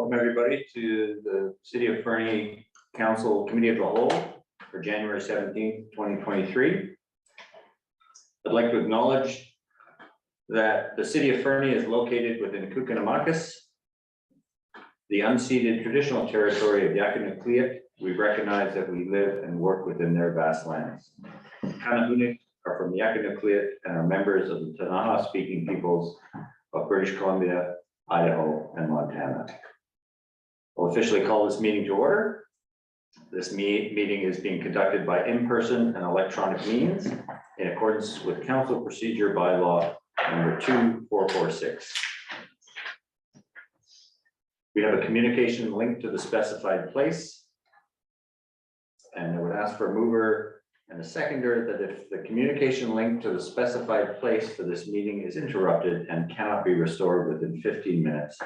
welcome everybody to the City of Fernie Council Committee of the Whole for January 17th, 2023. I'd like to acknowledge that the City of Fernie is located within Kukanamakas, the unceded traditional territory of Yakinikliik. We recognize that we live and work within their vast lands. Kanahunik are from Yakinikliik and are members of the Tanaha speaking peoples of British Columbia, Idaho, and Montana. We'll officially call this meeting to order. This meeting is being conducted by in-person and electronic means in accordance with Council Procedure Bylaw number 2446. We have a communication link to the specified place. And I would ask for a mover and a seconder that if the communication link to the specified place for this meeting is interrupted and cannot be restored within 15 minutes,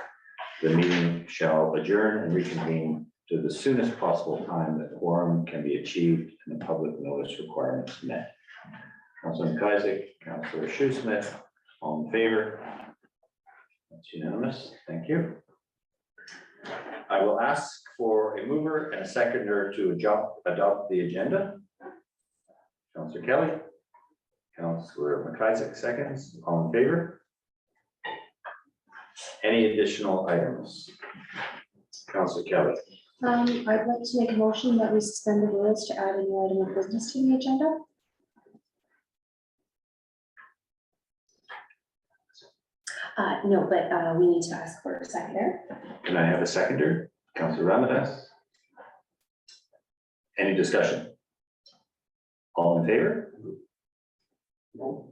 the meeting shall adjourn and reconvene to the soonest possible time that quorum can be achieved and the public notice requirements met. Councilor McIsaac, Councilor Shoesmith, all in favor? That's unanimous. Thank you. I will ask for a mover and a seconder to adopt the agenda. Councilor Kelly, Councilor McIsaac seconds, all in favor? Any additional items? Councilor Kelly. I'd like to make a motion that we suspend the rules to add a new item of business to the agenda. No, but we need to ask for a seconder. Can I have a seconder? Councilor Ramadas. Any discussion? All in favor? No.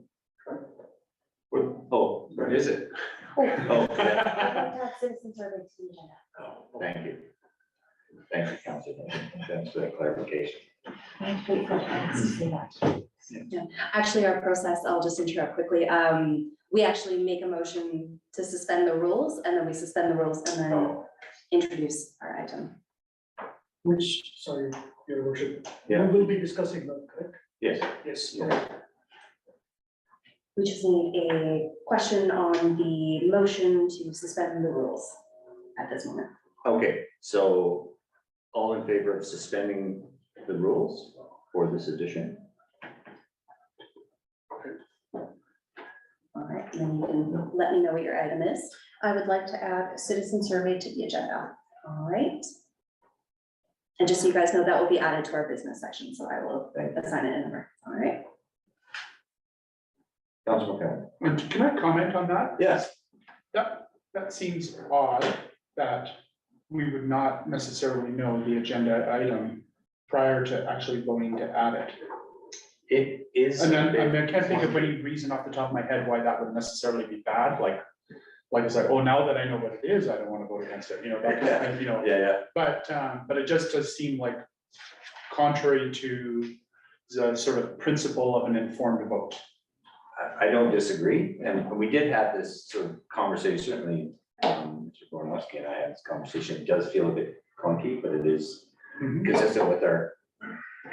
Oh, what is it? Oh, Oh, I'd like to add citizen survey to the agenda. oh, thank you. Thank you, Councilor. Thanks for that clarification. Yeah. Actually, our process, I'll just interrupt quickly. We actually make a motion to suspend the rules and then we suspend the rules and then introduce our item. Which, sorry, your worship, Yeah. we will be discussing that, correct? Yes. Yes. Yeah. We just need a question on the motion to suspend the rules at this moment. Okay, so all in favor of suspending the rules for this edition? All right, then you can let me know what your item is. I would like to add a citizen survey to the agenda. All right. And just so you guys know, that will be added to our business section, so I will assign it a number. All right. Councilor McCann. Can I comment on that? Yes. That seems odd that we would not necessarily know the agenda item prior to actually voting to add it. It is. And then I can't think of any reason off the top of my head why that would necessarily be bad, like it's like, oh, now that I know what it is, I don't want to vote against it, you know, that kind of thing, you know. Yeah. But it just does seem like contrary to the sort of principle of an informed vote. I don't disagree, and we did have this sort of conversation, certainly, Mr. Bornowski and I had this conversation. It does feel a bit clunky, but it is consistent with our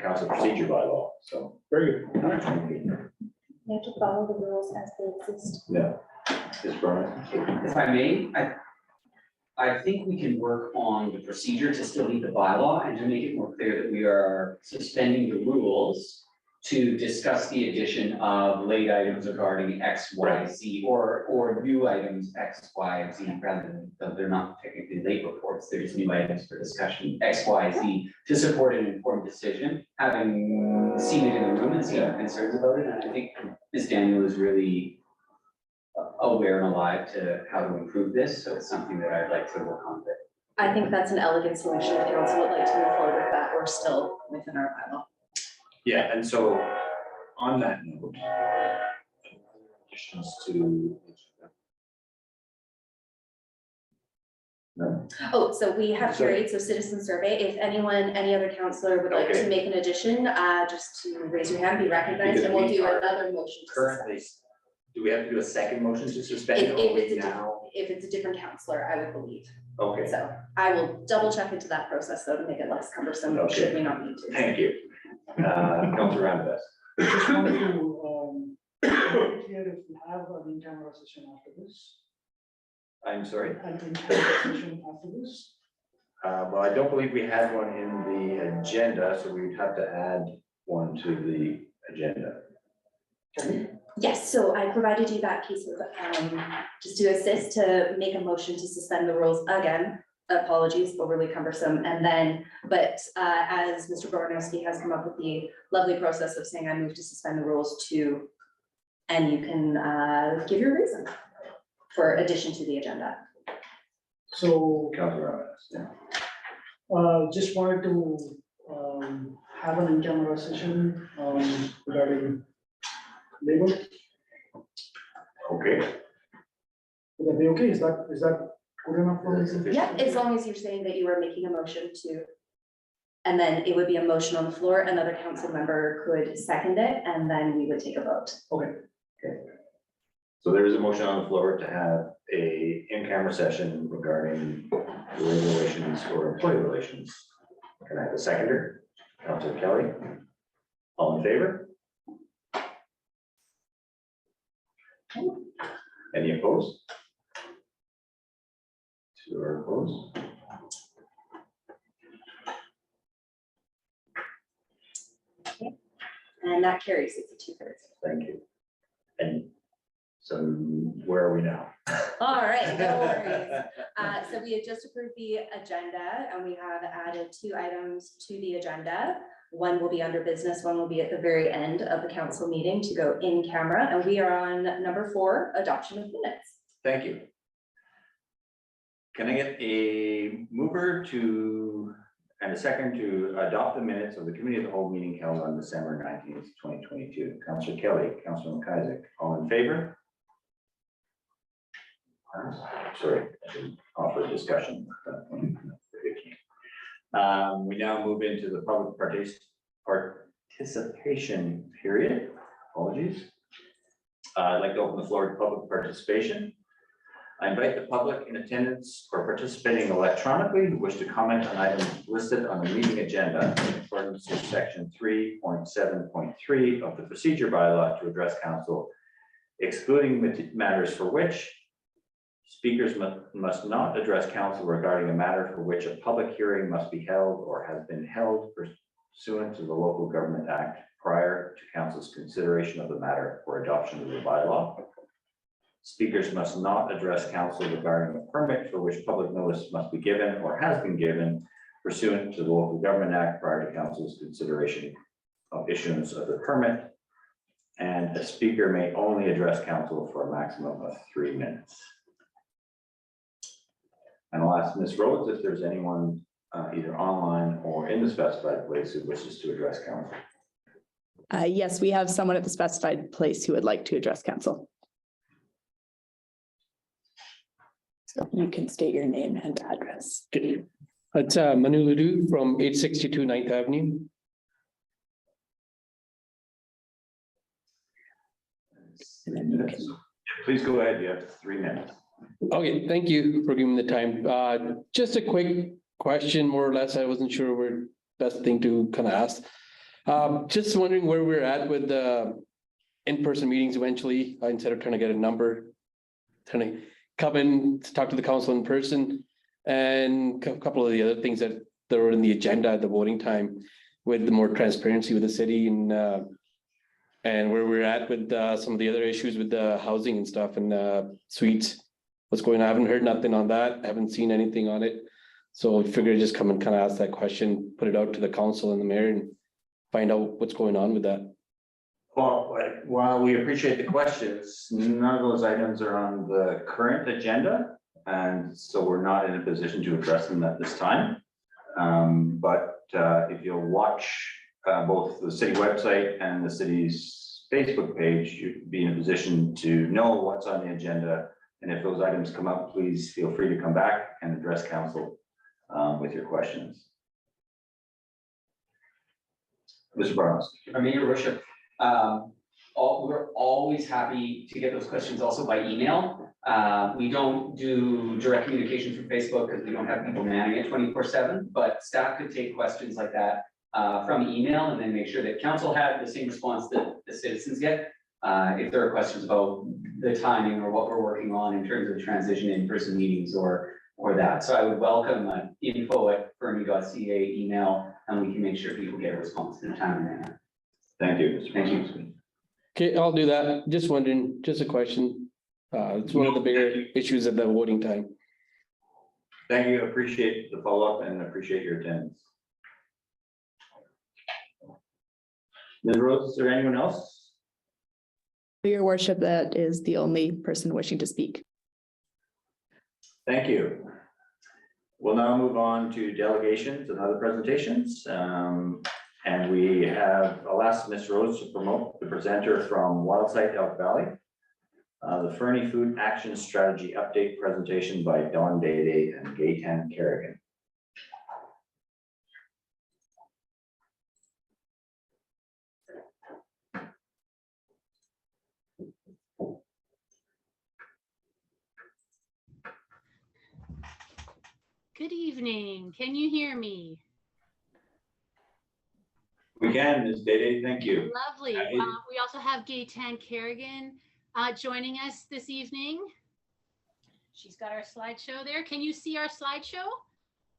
council procedure bylaw, so. Very good. All right. You have to follow the rules as they exist. Yeah. Ms. Burnham? If I may, I think we can work on the procedure to still leave the bylaw and to make it more clear that we are suspending the rules to discuss the addition of late items regarding X, Y, Z, or new items X, Y, Z, rather than, though they're not technically late reports, they're just new items for discussion, X, Y, Z, to support an informed decision, having seen it in the room and seen our concerns about it. And I think Ms. Daniel is really aware and alive to how to improve this, so it's something that I'd like to work on. I think that's an elegant solution. If council would like to move forward with that, we're still within our bylaw. Yeah, and so on that note, additions to. No? Oh, so we have carried, so citizen survey. If anyone, any other councillor would like to Okay. make an addition, just to raise your hand, be recognized, and we'll Because do we are another motion. to Currently, do we have to do a second motion to suspend it? If or it's a now? if it's a different councillor, I would believe. Okay, So I will double check into that process though to make it less cumbersome, Okay. should we not need to. thank you. Councilor Ramadas. Just wanted to, clear if we have an in-camera session after this. I'm sorry. an in-camera session after this? Well, I don't believe we had one in the agenda, so we'd have to add one to the agenda. Yes, so I provided you that piece of, just to assist to make a motion to suspend the rules again. Apologies, overly cumbersome, and then, but as Mr. Boranowski has come up with the lovely process of saying I move to suspend the rules to, and you can give your reason for addition to the agenda. So, Councilor Ross, just wanted to, have an in-camera session, regarding labor. Okay. Would that be okay? Is that good enough for you? Yeah, as long as you're saying that you are making a motion to, and then it would be a motion on the floor, another council member could second it, and then we would take a vote. Okay. So there is a motion on the floor to have a in-camera session regarding labor relations or employee relations. Can I have a seconder? Councilor Kelly? All in favor? Any opposed? Two are opposed. And that carries, it's a 2/3. Thank you. And so where are we now? All right, no worries. So we had just approved the agenda and we have added 2 items to the agenda. One will be under business, one will be at the very end of the council meeting to go in camera. And we are on number 4, adoption of minutes. Thank you. Can I get a mover to, and a second to adopt the minutes of the committee of the whole meeting held on December 19th, 2022? Councilor Kelly, Councilor McIsaac, all in favor? Sorry, I didn't offer discussion. We now move into the public participation period. Apologies. I'd like to open the floor to public participation. I invite the public in attendance or participating electronically who wish to comment on items listed on the meeting agenda in accordance with section 3.7.3 of the procedure bylaw to address council, excluding matters for which speakers must not address council regarding a matter for which a public hearing must be held or has been held pursuant to the Local Government Act prior to council's consideration of the matter for adoption of the bylaw. Speakers must not address council regarding a permit for which public notice must be given or has been given pursuant to the Local Government Act prior to council's consideration of issuance of the permit. And a speaker may only address council for a maximum of 3 minutes. And I'll ask Ms. Rhodes if there's anyone either online or in the specified place who wishes to address council. Yes, we have someone at the specified place who would like to address council. So you can state your name and address. Okay. It's Manu Ledoux from 862 9th Avenue. And then you can- Please go ahead, you have 3 minutes. Okay, thank you for giving me the time. Just a quick question, more or less. I wasn't sure where best thing to kind of ask. Just wondering where we're at with the in-person meetings eventually, instead of trying to get a number. Trying to come in to talk to the council in person, and a couple of the other things that were in the agenda at the voting time with the more transparency with the city and where we're at with some of the other issues with the housing and stuff and suites. What's going on? I haven't heard nothing on that. I haven't seen anything on it. So I figured I'd just come and kind of ask that question, put it out to the council and the mayor and find out what's going on with that. Well, while we appreciate the questions, none of those items are on the current agenda. And so we're not in a position to address them at this time. But if you'll watch both the city website and the city's Facebook page, you'd be in a position to know what's on the agenda. And if those items come up, please feel free to come back and address council with your questions. Mr. Barnes. I mean, your worship, we're always happy to get those questions also by email. We don't do direct communication through Facebook because we don't have people manning it 24/7, but staff could take questions like that from email and then make sure that council had the same response that the citizens get. if there are questions about the timing or what we're working on in terms of transition in-person meetings or that. So I would welcome info@fernie.ca email, and we can make sure people get a response in a timely manner. Thank you. Mr. Thank you. President. Okay, I'll do that. Just wondering, just a question. It's one of the bigger issues at the voting time. Thank you. Appreciate the follow-up and appreciate your attendance. Ms. Rose, is there anyone else? Your worship, that is the only person wishing to speak. Thank you. We'll now move on to delegations and other presentations. And I'll ask Ms. Rose to promote the presenter from Wildsite Elk Valley. The Fernie Food Action Strategy Update presentation by Dawn Day and Gaytan Kerrigan. Good evening. Can you hear me? We can, Ms. Day, thank you. Lovely. Hi. We also have Gaytan Kerrigan joining us this evening. She's got our slideshow there. Can you see our slideshow?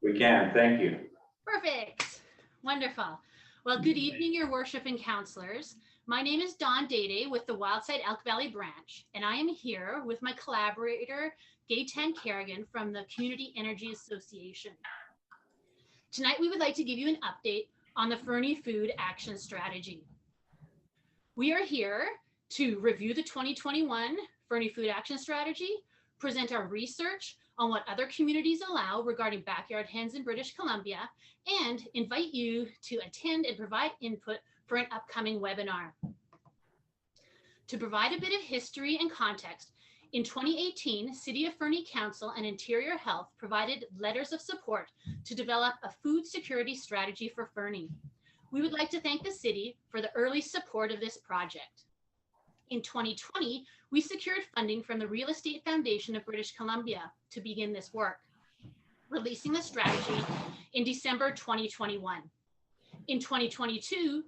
We can, thank you. Perfect. Wonderful. Well, good evening, your worship and counselors. My name is Dawn Day with the Wildside Elk Valley branch, and I am here with my collaborator, Gaytan Kerrigan from the Community Energy Association. Tonight, we would like to give you an update on the Fernie Food Action Strategy. We are here to review the 2021 Fernie Food Action Strategy, present our research on what other communities allow regarding backyard hens in British Columbia, and invite you to attend and provide input for an upcoming webinar. To provide a bit of history and context, in 2018, City of Fernie Council and Interior Health provided letters of support to develop a food security strategy for Fernie. We would like to thank the city for the early support of this project. In 2020, we secured funding from the Real Estate Foundation of British Columbia to begin this work, releasing the strategy in December 2021. In 2022,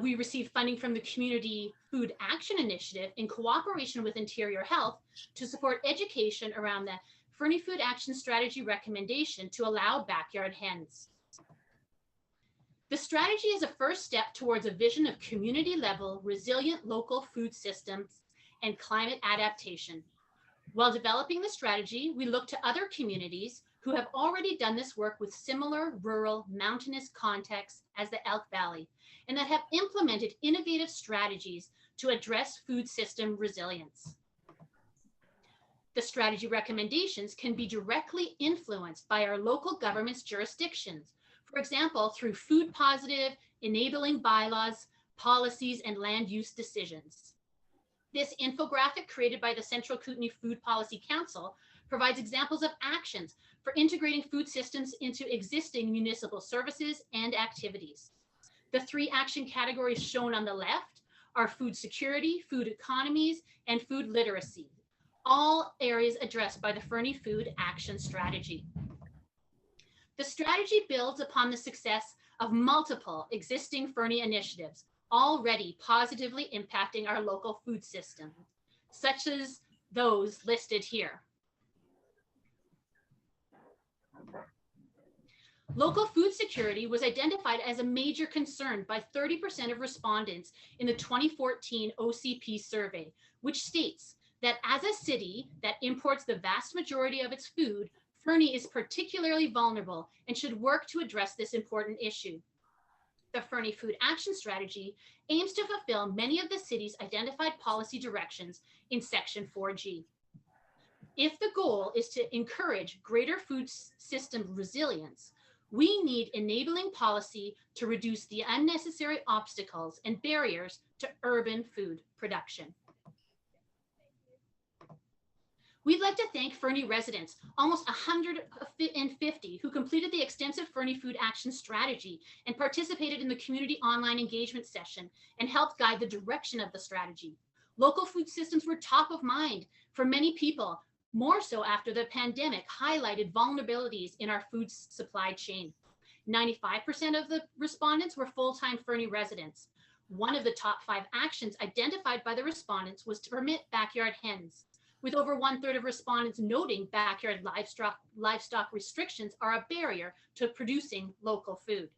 we received funding from the Community Food Action Initiative in cooperation with Interior Health to support education around the Fernie Food Action Strategy recommendation to allow backyard hens. The strategy is a first step towards a vision of community-level, resilient local food systems and climate adaptation. While developing the strategy, we look to other communities who have already done this work with similar rural, mountainous contexts as the Elk Valley, and that have implemented innovative strategies to address food system resilience. The strategy recommendations can be directly influenced by our local government's jurisdictions, for example, through food positive, enabling bylaws, policies, and land use decisions. This infographic created by the Central Kootenai Food Policy Council provides examples of actions for integrating food systems into existing municipal services and activities. The three action categories shown on the left are food security, food economies, and food literacy, all areas addressed by the Fernie Food Action Strategy. The strategy builds upon the success of multiple existing Fernie initiatives already positively impacting our local food system, such as those listed here. Local food security was identified as a major concern by 30% of respondents in the 2014 OCP survey, which states that as a city that imports the vast majority of its food, Fernie is particularly vulnerable and should work to address this important issue. The Fernie Food Action Strategy aims to fulfill many of the city's identified policy directions in Section 4G. If the goal is to encourage greater food system resilience, we need enabling policy to reduce the unnecessary obstacles and barriers to urban food production. We'd like to thank Fernie residents, almost 150, who completed the extensive Fernie Food Action Strategy and participated in the community online engagement session and helped guide the direction of the strategy. Local food systems were top of mind for many people, more so after the pandemic highlighted vulnerabilities in our food supply chain. 95% of the respondents were full-time Fernie residents. One of the top 5 actions identified by the respondents was to permit backyard hens, with over 1/3 of respondents noting backyard livestock restrictions are a barrier to producing local food.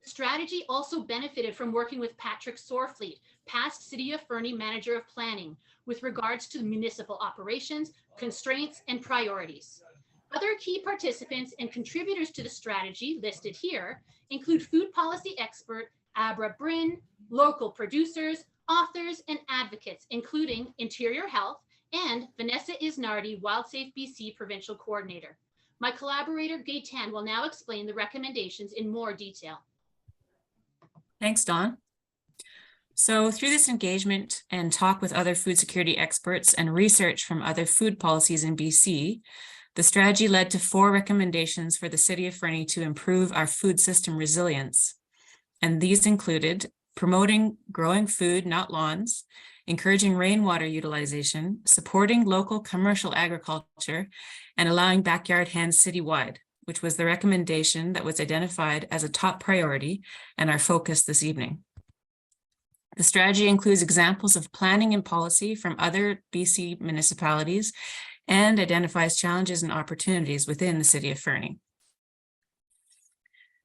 The strategy also benefited from working with Patrick Sorfleet, past City of Fernie Manager of Planning, with regards to municipal operations, constraints, and priorities. Other key participants and contributors to the strategy listed here include food policy expert Abra Bryn, local producers, authors, and advocates, including Interior Health and Vanessa Isnardi, WildSafe BC Provincial Coordinator. My collaborator Gaetan will now explain the recommendations in more detail. Thanks, Dawn. So through this engagement and talk with other food security experts and research from other food policies in BC, the strategy led to 4 recommendations for the City of Fernie to improve our food system resilience. And these included promoting growing food, not lawns, encouraging rainwater utilization, supporting local commercial agriculture, and allowing backyard hens citywide, which was the recommendation that was identified as a top priority and our focus this evening. The strategy includes examples of planning and policy from other BC municipalities and identifies challenges and opportunities within the City of Fernie.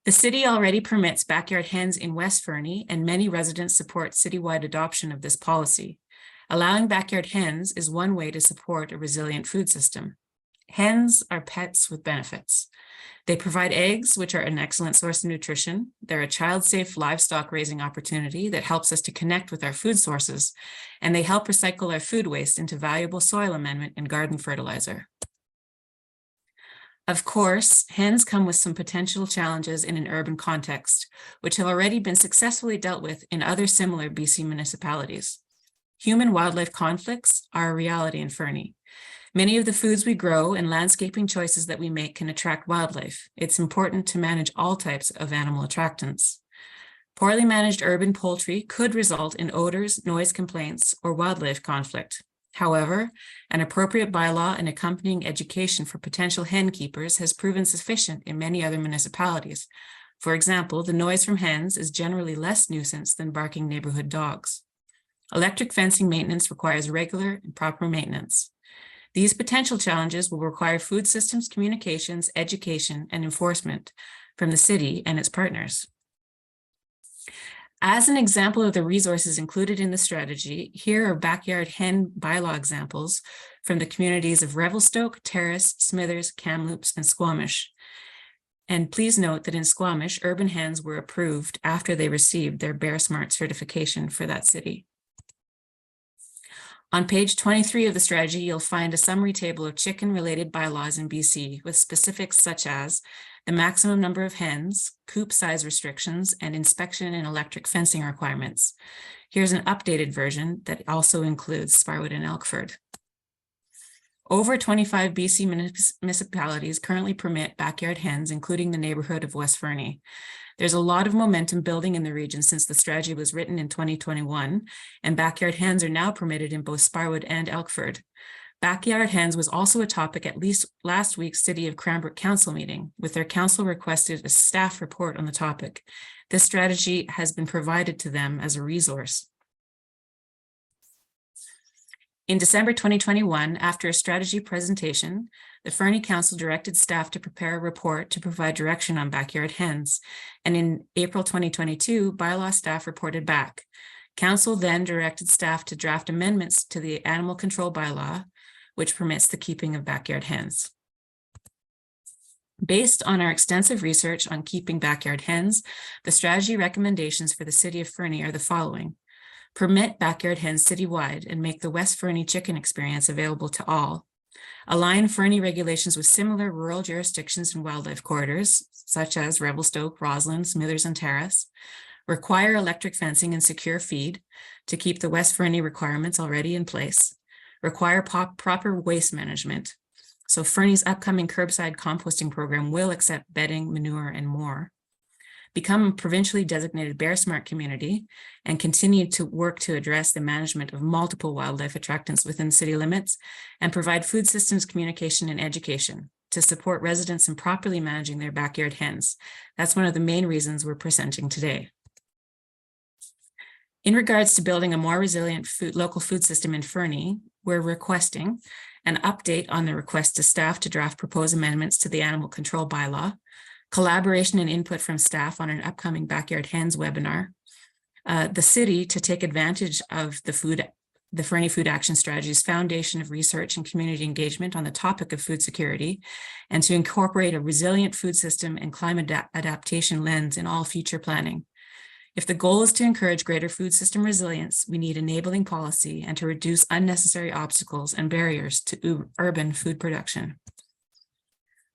The city already permits backyard hens in West Fernie, and many residents support citywide adoption of this policy. Allowing backyard hens is one way to support a resilient food system. Hens are pets with benefits. They provide eggs, which are an excellent source of nutrition. They're a child-safe livestock raising opportunity that helps us to connect with our food sources, and they help recycle our food waste into valuable soil amendment and garden fertilizer. Of course, hens come with some potential challenges in an urban context, which have already been successfully dealt with in other similar BC municipalities. Human-wildlife conflicts are a reality in Fernie. Many of the foods we grow and landscaping choices that we make can attract wildlife. It's important to manage all types of animal attractants. Poorly managed urban poultry could result in odors, noise complaints, or wildlife conflict. However, an appropriate bylaw and accompanying education for potential hen keepers has proven sufficient in many other municipalities. For example, the noise from hens is generally less nuisance than barking neighborhood dogs. Electric fencing maintenance requires regular and proper maintenance. These potential challenges will require food systems communications, education, and enforcement from the city and its partners. As an example of the resources included in the strategy, here are backyard hen bylaw examples from the communities of Revelstoke, Terrace, Smithers, Kamloops, and Squamish. And please note that in Squamish, urban hens were approved after they received their Bear Smart certification for that city. On page 23 of the strategy, you'll find a summary table of chicken-related bylaws in BC with specifics such as the maximum number of hens, coop size restrictions, and inspection and electric fencing requirements. Here's an updated version that also includes Sparwood and Elkford. Over 25 BC municipalities currently permit backyard hens, including the neighborhood of West Fernie. There's a lot of momentum building in the region since the strategy was written in 2021, and backyard hens are now permitted in both Sparwood and Elkford. Backyard hens was also a topic at least last week's City of Cranbrook Council meeting, with their council requested a staff report on the topic. This strategy has been provided to them as a resource. In December 2021, after a strategy presentation, the Fernie Council directed staff to prepare a report to provide direction on backyard hens. And in April 2022, bylaw staff reported back. Council then directed staff to draft amendments to the animal control bylaw, which permits the keeping of backyard hens. Based on our extensive research on keeping backyard hens, the strategy recommendations for the City of Fernie are the following. Permit backyard hens citywide and make the West Fernie chicken experience available to all. Align Fernie regulations with similar rural jurisdictions and wildlife corridors, such as Revelstoke, Roslyn, Smithers, and Terrace. Require electric fencing and secure feed to keep the West Fernie requirements already in place. Require proper waste management. So Fernie's upcoming curbside composting program will accept bedding, manure, and more. Become a provincially designated Bear Smart community and continue to work to address the management of multiple wildlife attractants within city limits and provide food systems communication and education to support residents in properly managing their backyard hens. That's one of the main reasons we're presenting today. In regards to building a more resilient local food system in Fernie, we're requesting an update on the request to staff to draft proposed amendments to the animal control bylaw, collaboration and input from staff on an upcoming Backyard Hens webinar, the city to take advantage of the Fernie Food Action Strategy's foundation of research and community engagement on the topic of food security, and to incorporate a resilient food system and climate adaptation lens in all future planning. If the goal is to encourage greater food system resilience, we need enabling policy and to reduce unnecessary obstacles and barriers to urban food production.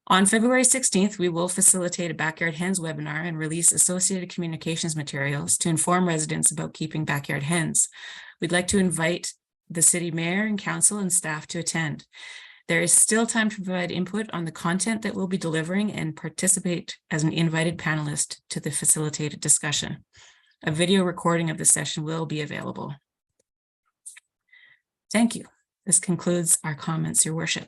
On February 16th, we will facilitate a Backyard Hens webinar and release associated communications materials to inform residents about keeping backyard hens. We'd like to invite the city mayor and council and staff to attend. There is still time to provide input on the content that we'll be delivering and participate as an invited panelist to the facilitated discussion. A video recording of the session will be available. Thank you. This concludes our comments, Your Worship.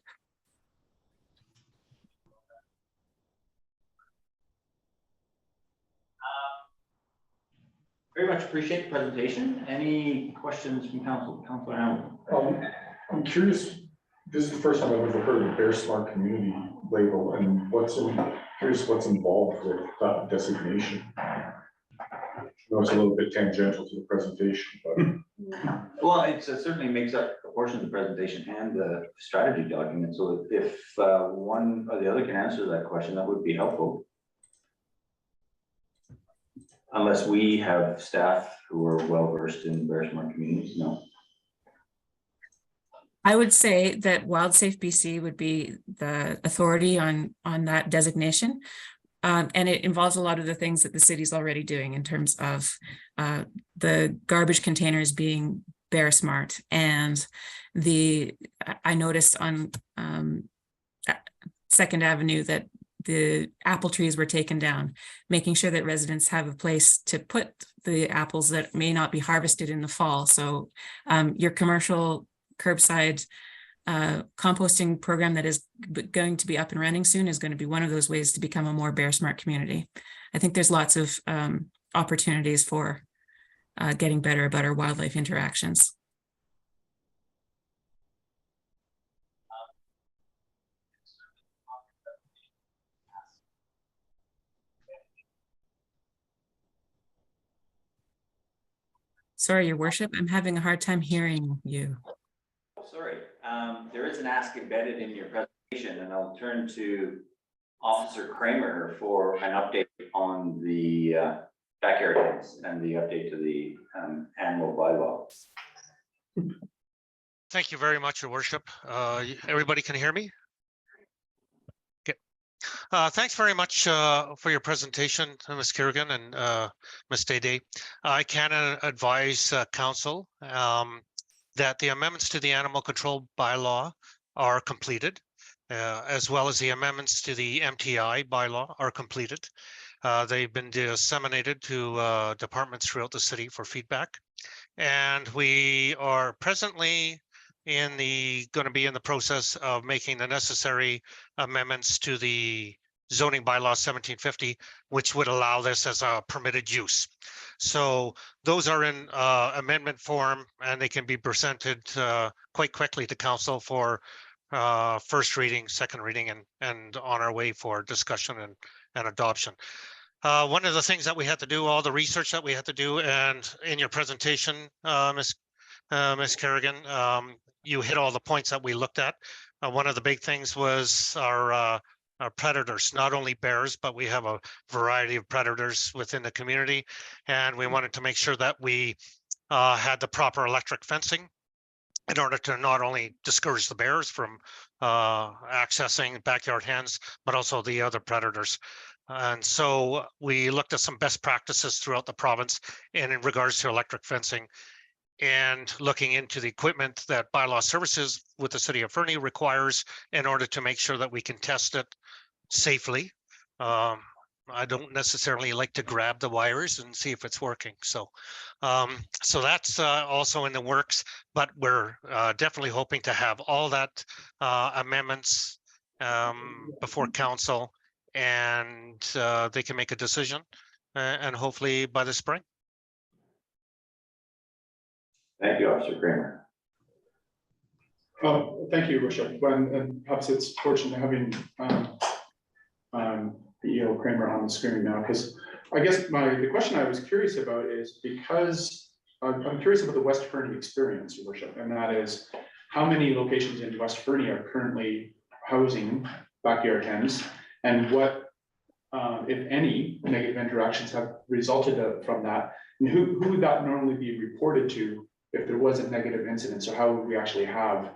Very much appreciate the presentation. Any questions from council? Councilor Hamilton? I'm curious, this is the first time I've ever heard of Bear Smart Community label, and curious what's involved with that designation. I know it's a little bit tangential to the presentation, but. Well, it certainly makes up a portion of the presentation and the strategy document. So if one or the other can answer that question, that would be helpful. Unless we have staff who are well versed in Bear Smart communities, no. I would say that WildSafe BC would be the authority on that designation. And it involves a lot of the things that the city's already doing in terms of the garbage containers being Bear Smart. And I noticed on 2nd Avenue that the apple trees were taken down, making sure that residents have a place to put the apples that may not be harvested in the fall. So your commercial curbside composting program that is going to be up and running soon is going to be one of those ways to become a more Bear Smart community. I think there's lots of opportunities for getting better about our wildlife interactions. Sorry, Your Worship, I'm having a hard time hearing you. Sorry, there is an ask embedded in your presentation, and I'll turn to Officer Kramer for an update on the backyard hens and the update to the animal bylaw. Thank you very much, Your Worship. Everybody can hear me? Okay. Thanks very much for your presentation, Ms. Kerrigan and Ms. Day. I can advise Council that the amendments to the animal control bylaw are completed, as well as the amendments to the MTI bylaw are completed. They've been disseminated to departments throughout the city for feedback. And we are presently going to be in the process of making the necessary amendments to the zoning bylaw 1750, which would allow this as a permitted use. So those are in amendment form, and they can be presented quite quickly to council for first reading, second reading, and on our way for discussion and adoption. One of the things that we had to do, all the research that we had to do, and in your presentation, Ms. Kerrigan, you hit all the points that we looked at. One of the big things was our predators, not only bears, but we have a variety of predators within the community. And we wanted to make sure that we had the proper electric fencing in order to not only discourage the bears from accessing backyard hens, but also the other predators. And so we looked at some best practices throughout the province and in regards to electric fencing, and looking into the equipment that bylaw services with the city of Fernie requires in order to make sure that we can test it safely. I don't necessarily like to grab the wires and see if it's working. So that's also in the works, but we're definitely hoping to have all that amendments before council, and they can make a decision and hopefully by the spring. Thank you, Officer Kramer. Thank you, your worship. And perhaps it's fortunate having EO Kramer on the screen now, because I guess the question I was curious about is because I'm curious about the West Fernie experience, your worship, and that is how many locations in West Fernie are currently housing backyard hens, and what, if any, negative interactions have resulted from that, and who would that normally be reported to if there was a negative incident? So how would we actually have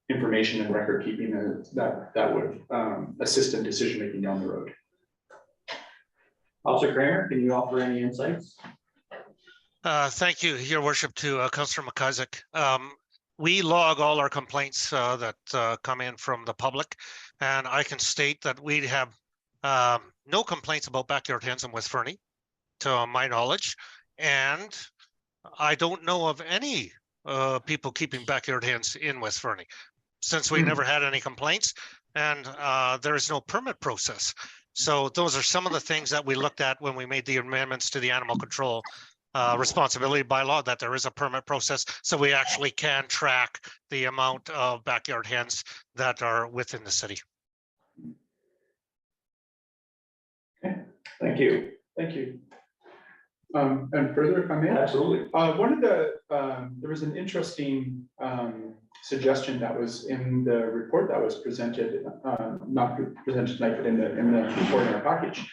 information and record keeping that would assist in decision making down the road? Officer Kramer, can you offer any insights? Thank you, your worship, to Councillor McIsaac. We log all our complaints that come in from the public, and I can state that we have no complaints about backyard hens in West Fernie, to my knowledge, and I don't know of any people keeping backyard hens in West Fernie, since we never had any complaints, and there is no permit process. So those are some of the things that we looked at when we made the amendments to the animal control responsibility bylaw, that there is a permit process, so we actually can track the amount of backyard hens that are within the city. Thank you. Thank you. And further, if I may? Absolutely. One of the, there was an interesting suggestion that was in the report that was presented, not presented tonight, but in the report in our package,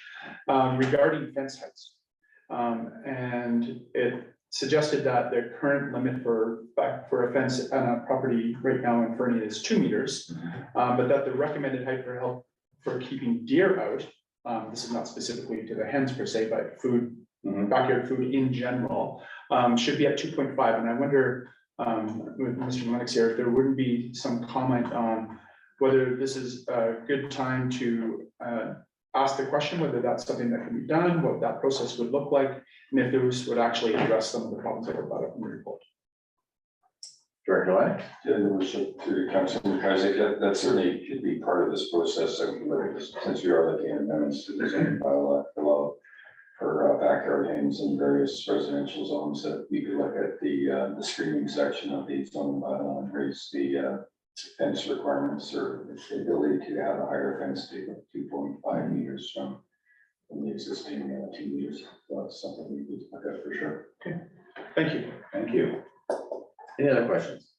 regarding fence heights. And it suggested that the current limit for a fence on a property right now in Fernie is 2 meters, but that the recommended height for keeping deer out, this is not specifically to the hens per se, but food, backyard food in general, should be at 2.5. And I wonder, with Mr. Lennox here, if there wouldn't be some comment on whether this is a good time to ask the question, whether that's something that can be done, what that process would look like, and if those would actually address some of the problems that were brought up in the report. Director Lennox. To Councilor McIsaac, that certainly could be part of this process. Since we are looking at amendments to the zoning bylaw for backyard hens in various residential zones, that we could look at the screening section of the zoning bylaw and raise the fence requirements, or the ability to have a higher fence to 2.5 meters from the existing 2 meters. So that's something we need to look at for sure. Okay, thank you. Thank you. Any other questions?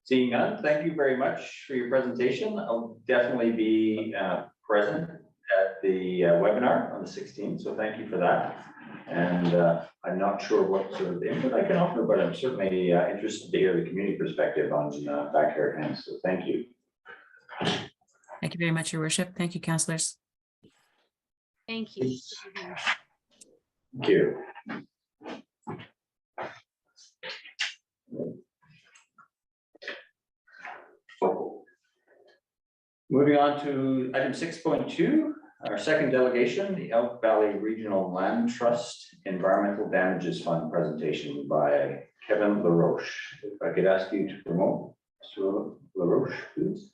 Seeing none, thank you very much for your presentation. I'll definitely be present at the webinar on the 16th, so thank you for that. And I'm not sure what sort of input I can offer, but I'm certainly interested to hear the community perspective on backyard hens, so thank you. Thank you very much, your worship. Thank you, councillors. Thank you. Thank you. Moving on to item 6.2, our second delegation, the Elk Valley Regional Land Trust Environmental Damages Fund presentation by Kevin LaRoche. If I could ask you to promote Mr. LaRoche, please.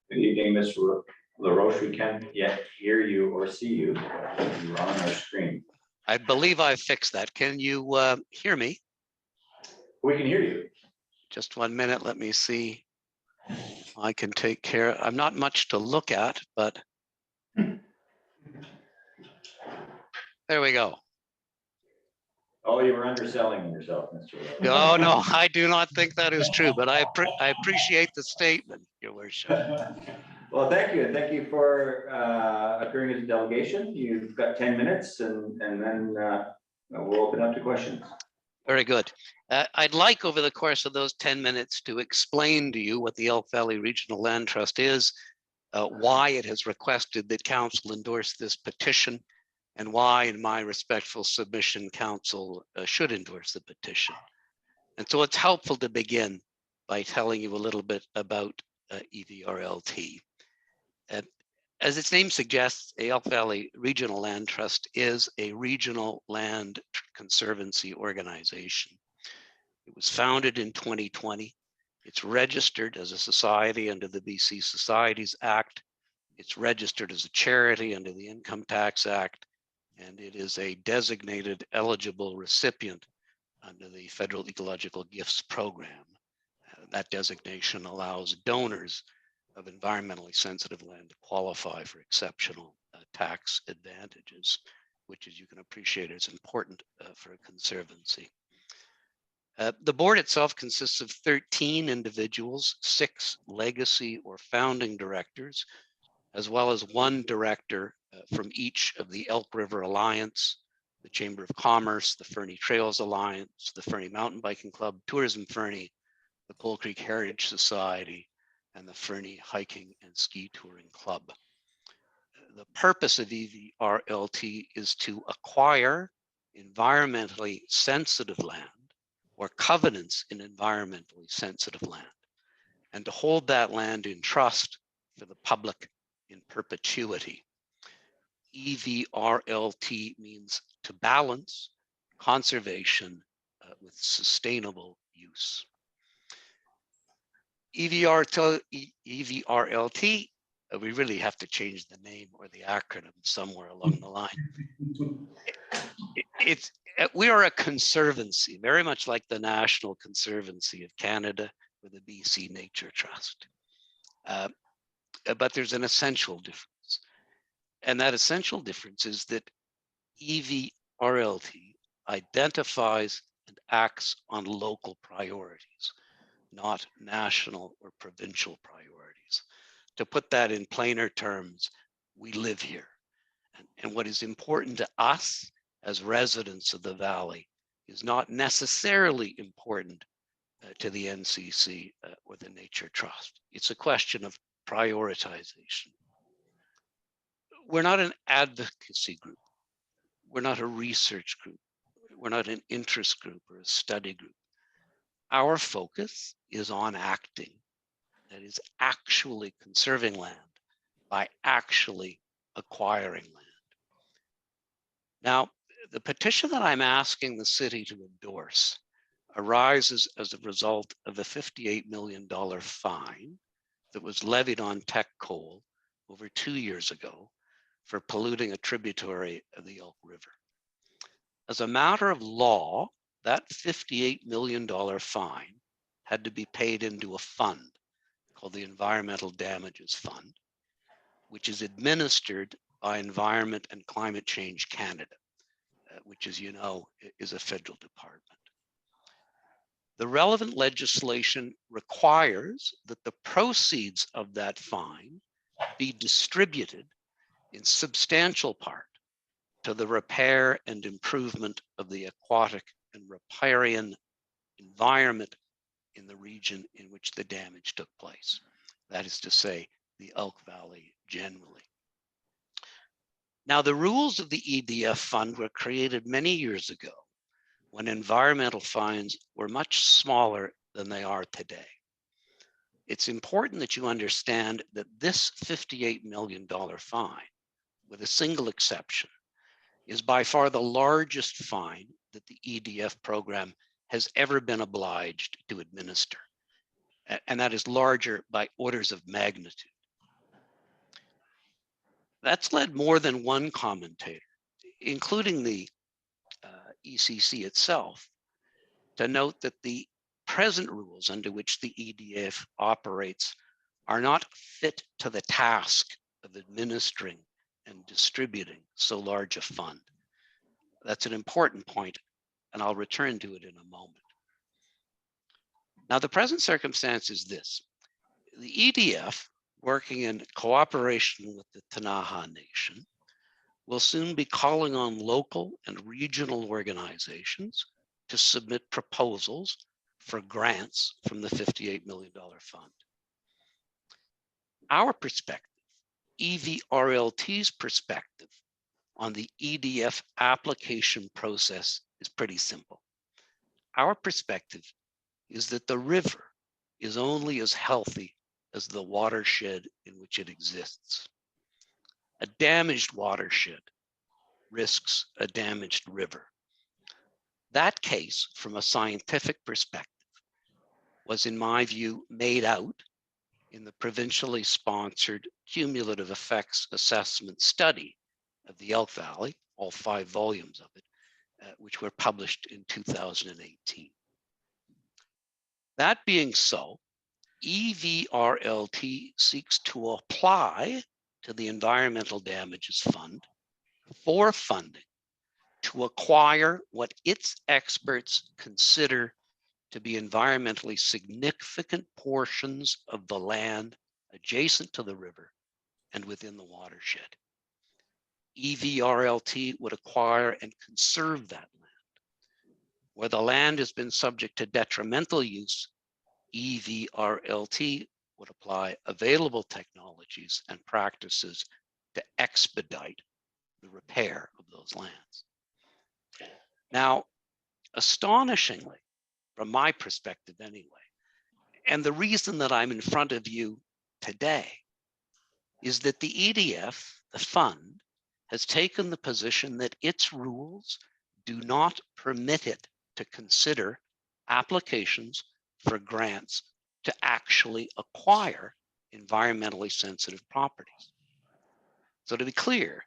Good evening, Mr. LaRoche. We can't yet hear you or see you. You're on our screen. I believe I've fixed that. Can you hear me? We can hear you. Just 1 minute. Let me see. I can take care. I'm not much to look at, but there we go. Oh, you were underselling yourself, Mr. LaRoche. No, no, I do not think that is true, but I appreciate the statement, your worship. Well, thank you. And thank you for appearing as a delegation. You've got 10 minutes and then we'll open up to questions. Very good. I'd like over the course of those 10 minutes to explain to you what the Elk Valley Regional Land Trust is, why it has requested that council endorse this petition, and why, in my respectful submission, council should endorse the petition. And so it's helpful to begin by telling you a little bit about EVRLT. As its name suggests, the Elk Valley Regional Land Trust is a regional land conservancy organization. It was founded in 2020. It's registered as a society under the BC Societies Act. It's registered as a charity under the Income Tax Act, and it is a designated eligible recipient under the Federal Ecological Gifts Program. That designation allows donors of environmentally sensitive land to qualify for exceptional tax advantages, which, as you can appreciate, is important for a conservancy. The board itself consists of 13 individuals, 6 legacy or founding directors, as well as 1 director from each of the Elk River Alliance, the Chamber of Commerce, the Fernie Trails Alliance, the Fernie Mountain Biking Club, Tourism Fernie, the Coal Creek Heritage Society, and the Fernie Hiking and Ski Touring Club. The purpose of EVRLT is to acquire environmentally sensitive land or covenants in environmentally sensitive land, and to hold that land in trust for the public in perpetuity. EVRLT means to balance conservation with sustainable use. EVRLT, we really have to change the name or the acronym somewhere along the line. We are a conservancy, very much like the National Conservancy of Canada or the BC Nature Trust. But there's an essential difference. And that essential difference is that EVRLT identifies and acts on local priorities, not national or provincial priorities. To put that in plainer terms, we live here. And what is important to us as residents of the valley is not necessarily important to the NCC or the Nature Trust. It's a question of prioritization. We're not an advocacy group. We're not a research group. We're not an interest group or a study group. Our focus is on acting, that is actually conserving land by actually acquiring land. Now, the petition that I'm asking the city to endorse arises as a result of a $58 million fine that was levied on Teck Coal over 2 years ago for polluting a tributary of the Elk River. As a matter of law, that $58 million fine had to be paid into a fund called the Environmental Damages Fund, which is administered by Environment and Climate Change Canada, which, as you know, is a federal department. The relevant legislation requires that the proceeds of that fine be distributed in substantial part to the repair and improvement of the aquatic and riparian environment in the region in which the damage took place. That is to say, the Elk Valley generally. Now, the rules of the EDF fund were created many years ago when environmental fines were much smaller than they are today. It's important that you understand that this $58 million fine, with a single exception, is by far the largest fine that the EDF program has ever been obliged to administer. And that is larger by orders of magnitude. That's led more than one commentator, including the ECC itself, to note that the present rules under which the EDF operates are not fit to the task of administering and distributing so large a fund. That's an important point, and I'll return to it in a moment. Now, the present circumstance is this. The EDF, working in cooperation with the Ktunaxa Nation, will soon be calling on local and regional organizations to submit proposals for grants from the $58 million fund. Our perspective, EVRLT's perspective on the EDF application process is pretty simple. Our perspective is that the river is only as healthy as the watershed in which it exists. A damaged watershed risks a damaged river. That case, from a scientific perspective, was, in my view, made out in the provincially sponsored cumulative effects assessment study of the Elk Valley, all 5 volumes of it, which were published in 2018. That being so, EVRLT seeks to apply to the Environmental Damages Fund for funding to acquire what its experts consider to be environmentally significant portions of the land adjacent to the river and within the watershed. EVRLT would acquire and conserve that land. Where the land has been subject to detrimental use, EVRLT would apply available technologies and practices to expedite the repair of those lands. Now, astonishingly, from my perspective anyway, and the reason that I'm in front of you today is that the EDF, the fund, has taken the position that its rules do not permit it to consider applications for grants to actually acquire environmentally sensitive properties. So to be clear,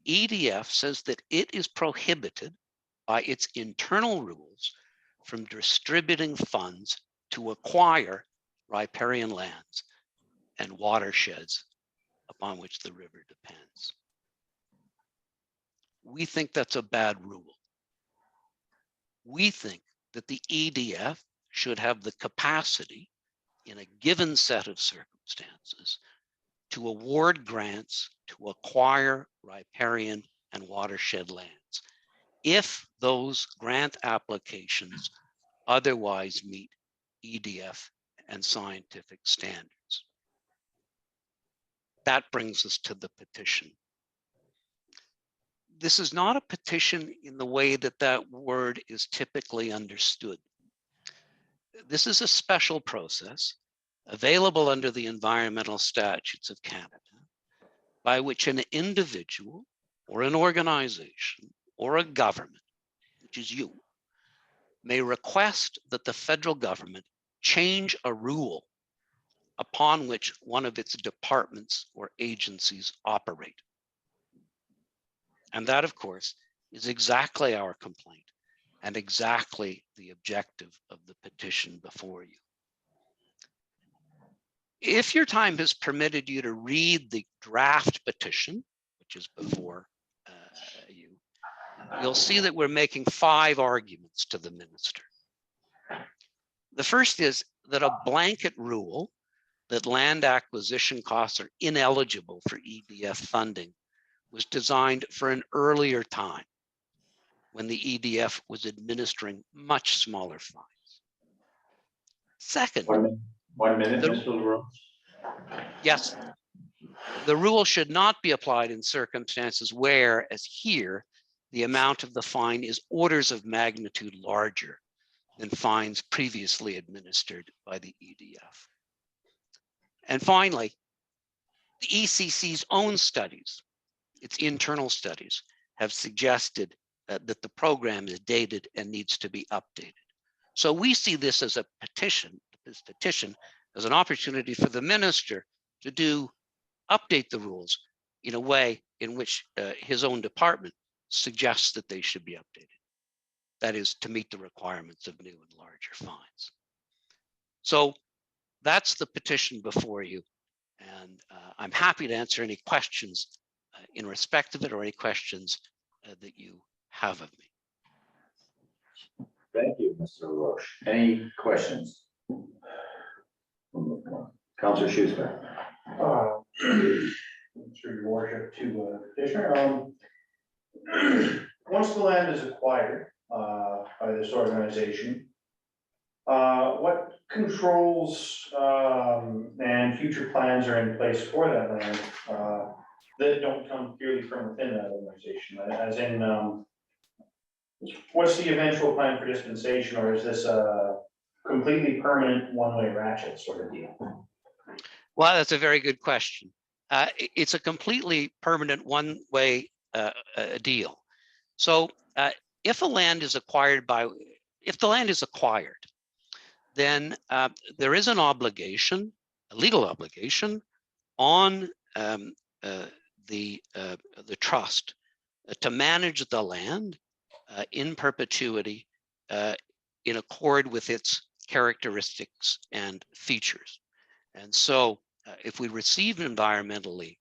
EDF says that it is prohibited by its internal rules from distributing funds to acquire riparian lands and watersheds upon which the river depends. We think that's a bad rule. We think that the EDF should have the capacity in a given set of circumstances to award grants to acquire riparian and watershed lands if those grant applications otherwise meet EDF and scientific standards. That brings us to the petition. This is not a petition in the way that that word is typically understood. This is a special process available under the environmental statutes of Canada by which an individual or an organization or a government, which is you, may request that the federal government change a rule upon which one of its departments or agencies operate. And that, of course, is exactly our complaint and exactly the objective of the petition before you. If your time has permitted you to read the draft petition, which is before you, you'll see that we're making 5 arguments to the minister. The first is that a blanket rule that land acquisition costs are ineligible for EDF funding was designed for an earlier time when the EDF was administering much smaller fines. Second, 1 minute, Mr. LaRose. Yes, the rule should not be applied in circumstances where, as here, the amount of the fine is orders of magnitude larger than fines previously administered by the EDF. And finally, the ECC's own studies, its internal studies, have suggested that the program is dated and needs to be updated. So we see this as a petition, this petition as an opportunity for the minister to update the rules in a way in which his own department suggests that they should be updated. That is, to meet the requirements of new and larger fines. So that's the petition before you. And I'm happy to answer any questions in respect of it or any questions that you have of me. Thank you, Mr. LaRoche. Any questions? Councilor Schuster. Through your worship to petitioner. Once the land is acquired by this organization, what controls and future plans are in place for that land that don't come purely from within that organization? As in, what's the eventual plan for dispensation, or is this a completely permanent one-way ratchet sort of deal? Well, that's a very good question. It's a completely permanent one-way deal. So if the land is acquired, then there is an obligation, a legal obligation on the trust to manage the land in perpetuity in accord with its characteristics and features. And so if we receive environmentally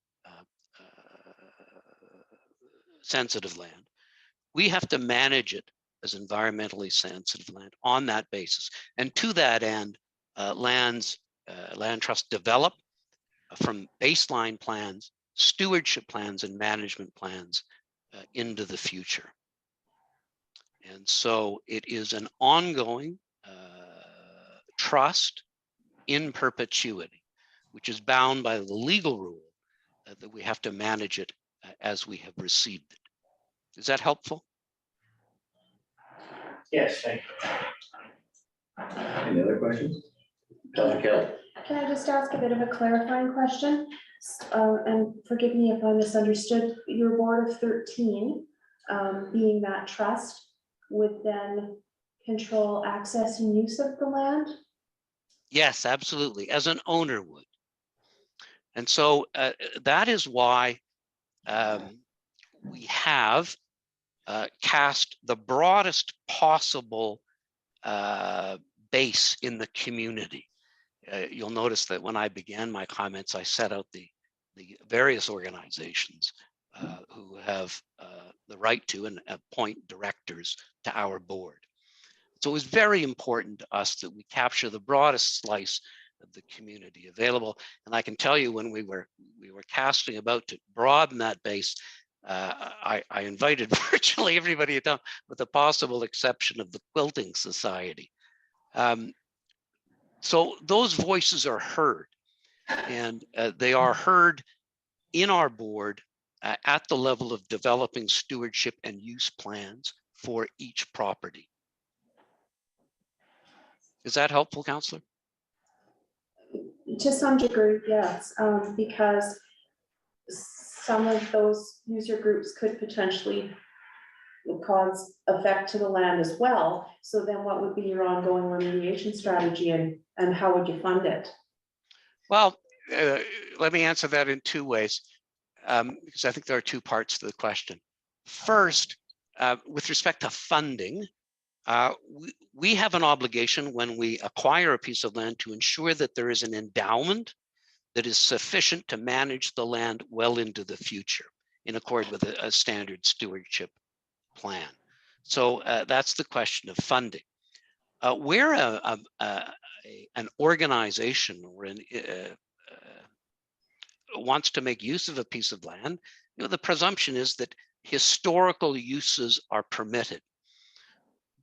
sensitive land, we have to manage it as environmentally sensitive land on that basis. And to that end, land trusts develop from baseline plans, stewardship plans, and management plans into the future. And so it is an ongoing trust in perpetuity, which is bound by the legal rule that we have to manage it as we have received it. Is that helpful? Yes, thank you. Any other questions? Councilor Kelly? Can I just ask a bit of a clarifying question? And forgive me if I misunderstood, your board of 13, being that trust, would then control access and use of the land? Yes, absolutely, as an owner would. And so that is why we have cast the broadest possible base in the community. You'll notice that when I began my comments, I set out the various organizations who have the right to and appoint directors to our board. So it was very important to us that we capture the broadest slice of the community available. And I can tell you, when we were casting about to broaden that base, I invited virtually everybody down, with the possible exception of the Quilting Society. So those voices are heard, and they are heard in our board at the level of developing stewardship and use plans for each property. Is that helpful, Councillor? To some degree, yes, because some of those user groups could potentially cause effect to the land as well. So then what would be your ongoing remediation strategy, and how would you fund it? Well, let me answer that in two ways, because I think there are two parts to the question. First, with respect to funding, we have an obligation when we acquire a piece of land to ensure that there is an endowment that is sufficient to manage the land well into the future in accord with a standard stewardship plan. So that's the question of funding. Where an organization or wants to make use of a piece of land, the presumption is that historical uses are permitted.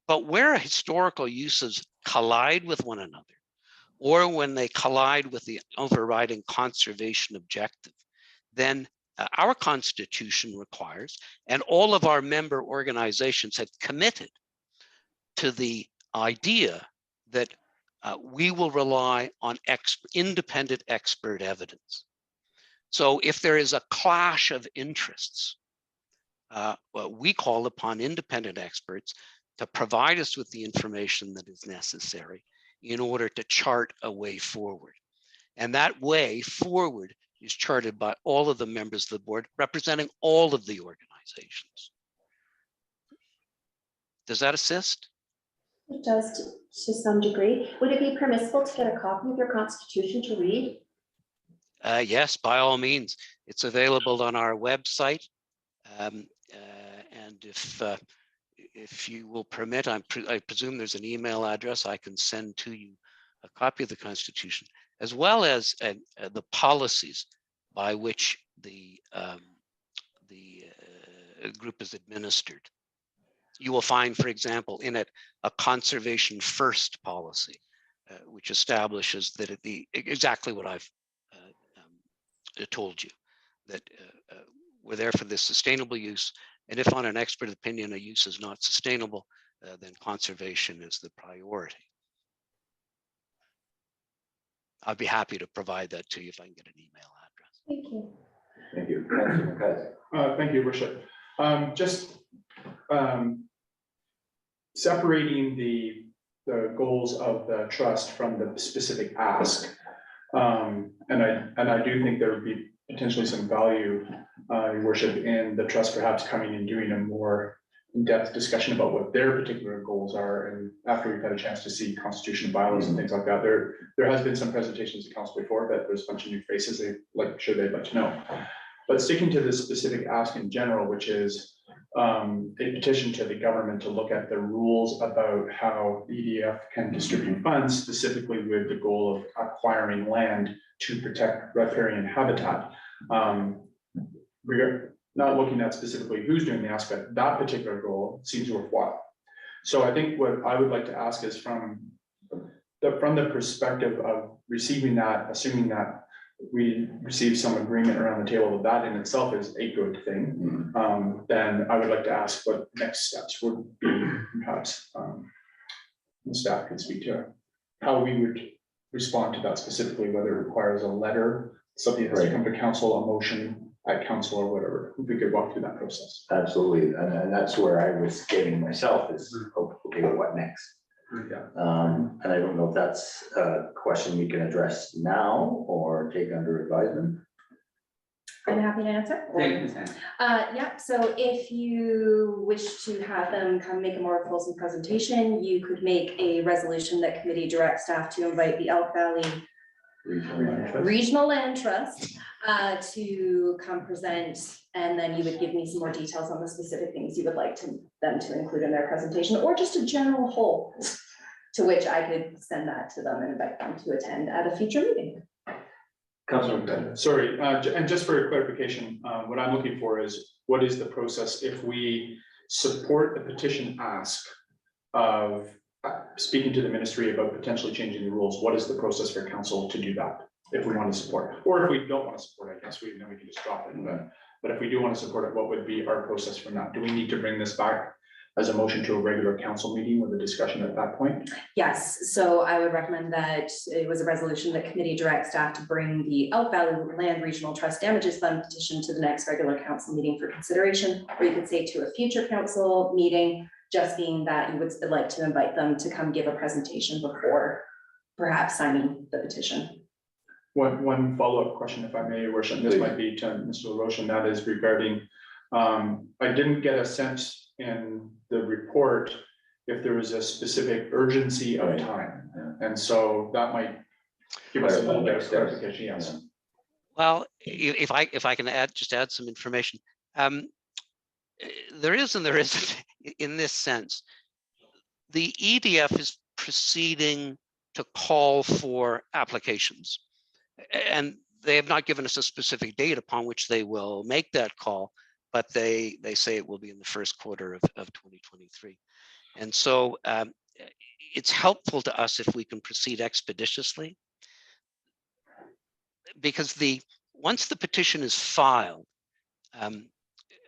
But where historical uses collide with one another, or when they collide with the overriding conservation objective, then our Constitution requires, and all of our member organizations have committed to the idea that we will rely on independent expert evidence. So if there is a clash of interests, we call upon independent experts to provide us with the information that is necessary in order to chart a way forward. And that way forward is charted by all of the members of the board representing all of the organizations. Does that assist? It does to some degree. Would it be permissible to get a copy of your Constitution to read? Yes, by all means. It's available on our website. And if you will permit, I presume there's an email address I can send to you a copy of the Constitution, as well as the policies by which the group is administered. You will find, for example, in it a conservation first policy, which establishes that exactly what I've told you, that we're there for this sustainable use. And if on an expert opinion, a use is not sustainable, then conservation is the priority. I'd be happy to provide that to you if I can get an email address. Thank you. Thank you. Councilor McCarthy. Thank you, Your Worship. Just separating the goals of the trust from the specific ask. And I do think there would be potentially some value, Your Worship, in the trust perhaps coming and doing a more in-depth discussion about what their particular goals are. And after we've had a chance to see constitution bylaws and things like that, there has been some presentations to council before, but there's a bunch of new faces they'd like to know. But sticking to the specific ask in general, which is a petition to the government to look at the rules about how EDF can distribute funds, specifically with the goal of acquiring land to protect riparian habitat. We're not looking at specifically who's doing the ask, but that particular goal seems worthwhile. So I think what I would like to ask is from the perspective of receiving that, assuming that we receive some agreement around the table that in itself is a good thing, then I would like to ask what next steps would be, perhaps the staff can speak to how we would respond to that specifically, whether it requires a letter, something that has to come to council, a motion at council or whatever, if we could walk through that process. Absolutely, and that's where I was getting myself is, okay, what next? Yeah. And I don't know if that's a question we can address now or take under advisement. I'm happy to answer. Yeah, so if you wish to have them come make a more fulsome presentation, you could make a resolution that committee directs staff to invite the Elk Valley Regional Land Trust to come present, and then you would give me some more details on the specific things you would like them to include in their presentation, or just a general whole, to which I could send that to them and invite them to attend at a future meeting. Councilor. Sorry, and just for clarification, what I'm looking for is what is the process if we support the petition ask of speaking to the ministry about potentially changing the rules? What is the process for council to do that if we want to support, or if we don't want to support? I guess we can just drop it. But if we do want to support it, what would be our process for that? Do we need to bring this back as a motion to a regular council meeting with a discussion at that point? Yes, so I would recommend that it was a resolution that committee directs staff to bring the Elk Valley Land Regional Trust Damages Fund petition to the next regular council meeting for consideration, or you could say to a future council meeting, just being that you would like to invite them to come give a presentation before perhaps signing the petition. One follow-up question, if I may, Your Worship, this might be to Mr. LaRoche, and that is regarding, I didn't get a sense in the report if there was a specific urgency of time. And so that might give us a little bit of clarification, yes. Well, if I can add some information. There is and there isn't in this sense. The EDF is proceeding to call for applications, and they have not given us a specific date upon which they will make that call, but they say it will be in the first quarter of 2023. And so it's helpful to us if we can proceed expeditiously, because once the petition is filed,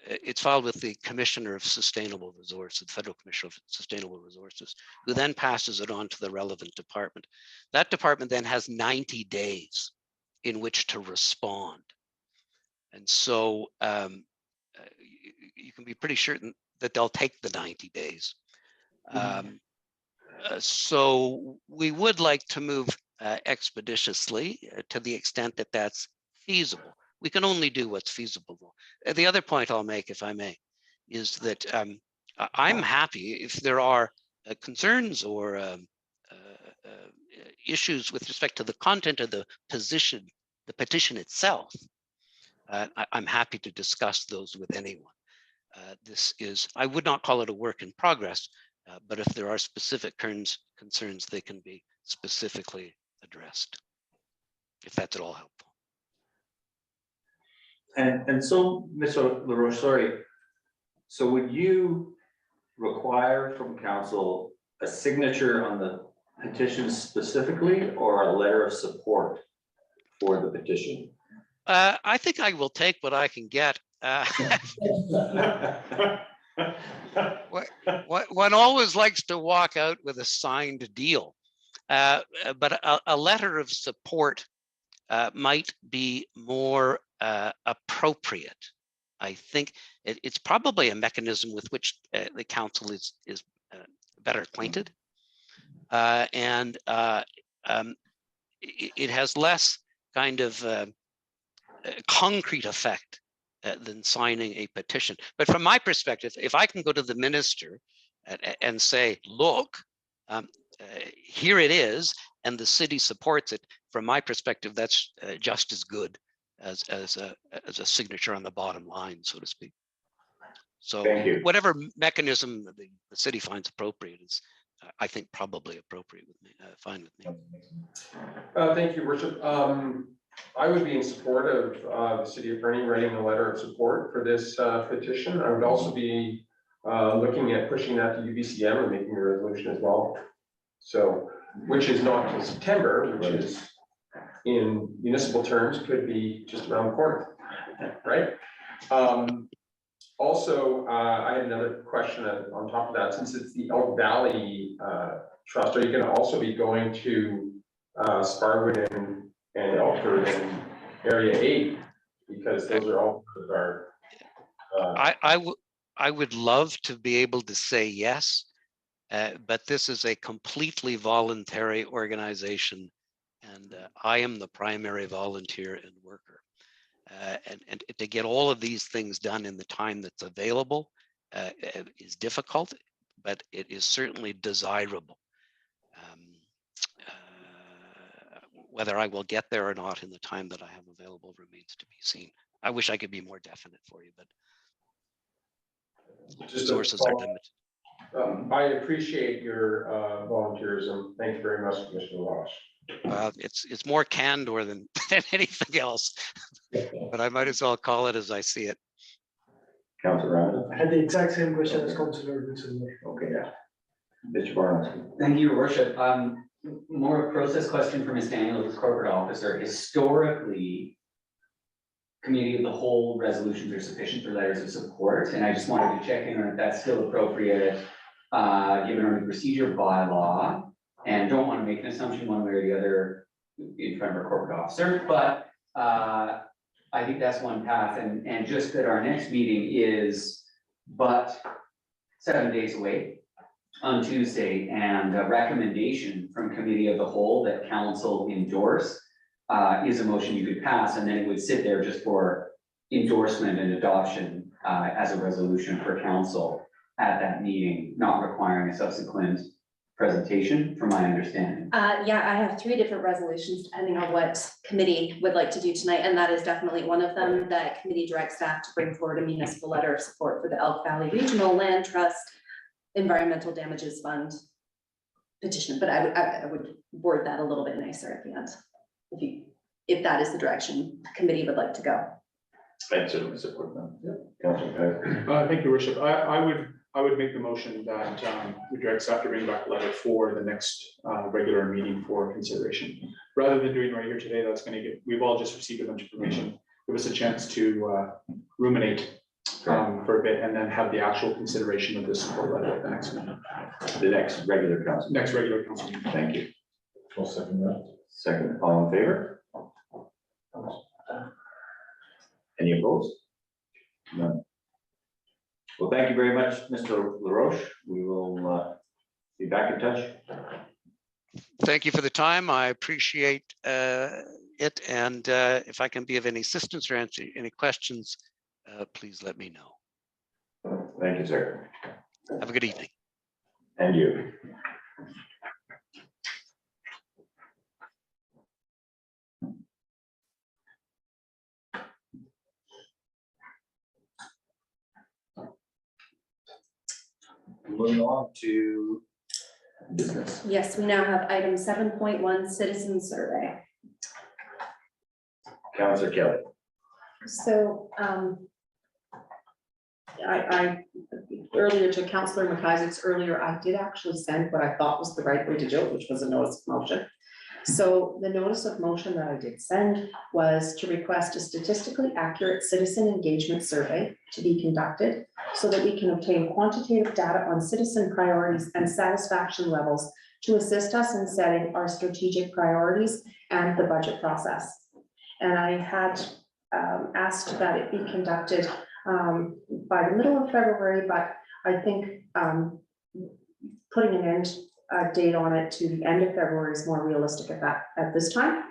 it's filed with the Commissioner of Sustainable Resources, the Federal Commissioner of Sustainable Resources, who then passes it on to the relevant department. That department then has 90 days in which to respond. And so you can be pretty certain that they'll take the 90 days. So we would like to move expeditiously to the extent that that's feasible. We can only do what's feasible. The other point I'll make, if I may, is that I'm happy if there are concerns or issues with respect to the content of the petition itself. I'm happy to discuss those with anyone. I would not call it a work in progress, but if there are specific concerns, they can be specifically addressed, if that's at all helpful. And so, Mr. LaRoche, sorry. So would you require from council a signature on the petition specifically, or a letter of support for the petition? I think I will take what I can get. One always likes to walk out with a signed deal. But a letter of support might be more appropriate. I think it's probably a mechanism with which the council is better acquainted. And it has less kind of concrete effect than signing a petition. But from my perspective, if I can go to the minister and say, look, here it is, and the city supports it, from my perspective, that's just as good as a signature on the bottom line, so to speak. So Thank you. whatever mechanism the city finds appropriate is, I think, probably appropriate with me, fine with me. Thank you, Worship. I would be in support of the city of Fernie writing a letter of support for this petition. I would also be looking at pushing that to UBCM and making a resolution as well. So, which is not till September, which is in municipal terms could be just around the corner, right? Also, I had another question on top of that. Since it's the Elk Valley Trust, are you going to also be going to Sparwood and Elkford and Area 8? Because those are all of our. I would love to be able to say yes, but this is a completely voluntary organization, and I am the primary volunteer and worker. And to get all of these things done in the time that's available is difficult, but it is certainly desirable. Whether I will get there or not in the time that I have available remains to be seen. I wish I could be more definite for you, but resources are limited. I appreciate your volunteerism. Thank you very much, Mr. Walsh. It's more candor than anything else, but I might as well call it as I see it. Councilor Randall. I had the exact same question as Councilor Vincent. Okay, yeah. Mr. Barnes. Thank you, Your Worship. More a process question for Ms. Daniels as corporate officer. Historically, committee of the whole resolutions are sufficient for letters of support, and I just wanted to check in on if that's still appropriate, given our procedure bylaw, and don't want to make an assumption one way or the other in front of our corporate officer, but I think that's one path, and just that our next meeting is but 7 days away on Tuesday, and a recommendation from committee of the whole that council endorse is a motion you could pass, and then it would sit there just for endorsement and adoption as a resolution for council at that meeting, not requiring a subsequent presentation, from my understanding. Yeah, I have 3 different resolutions depending on what committee would like to do tonight, and that is definitely one of them. That committee directs staff to bring forward a municipal letter of support for the Elk Valley Regional Land Trust Environmental Damages Fund petition, but I would word that a little bit nicer at the end, if that is the direction the committee would like to go. I'd certainly support that. Yeah. Councilor. Thank you, Worship. I would make the motion that we direct staff to bring back a letter for the next regular meeting for consideration. Rather than doing right here today, that's going to get, we've all just received a bunch of information. Give us a chance to ruminate for a bit and then have the actual consideration of this support letter at the next meeting. The next regular council. Next regular council meeting. Thank you. I'll second that. Second, all in favor? Any opposed? None. Well, thank you very much, Mr. LaRoche. We will be back in touch. Thank you for the time. I appreciate it. And if I can be of any assistance or answer any questions, please let me know. Thank you, sir. Have a good evening. And you. Moving on to business. Yes, we now have item 7.1 citizen survey. Councilor Kelly. So, I earlier to Councillor McIsaac's earlier, I did actually send what I thought was the right way to do it, which was a notice of motion. So the notice of motion that I did send was to request a statistically accurate citizen engagement survey to be conducted so that we can obtain quantitative data on citizen priorities and satisfaction levels to assist us in setting our strategic priorities and the budget process. And I had asked that it be conducted by the middle of February, but I think putting an end date on it to the end of February is more realistic at this time.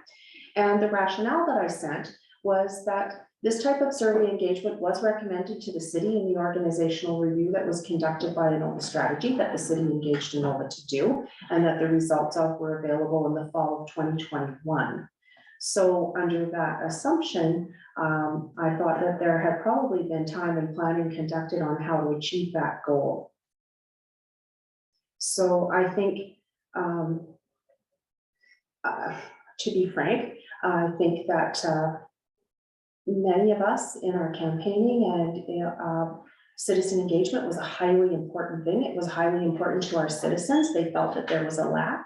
And the rationale that I sent was that this type of survey engagement was recommended to the city in the organizational review that was conducted by Nova Strategy that the city engaged Nova to do, and that the results of were available in the fall of 2021. So under that assumption, I thought that there had probably been time and planning conducted on how to achieve that goal. So I think, to be frank, I think that many of us in our campaigning and citizen engagement was a highly important thing. It was highly important to our citizens. They felt that there was a lack.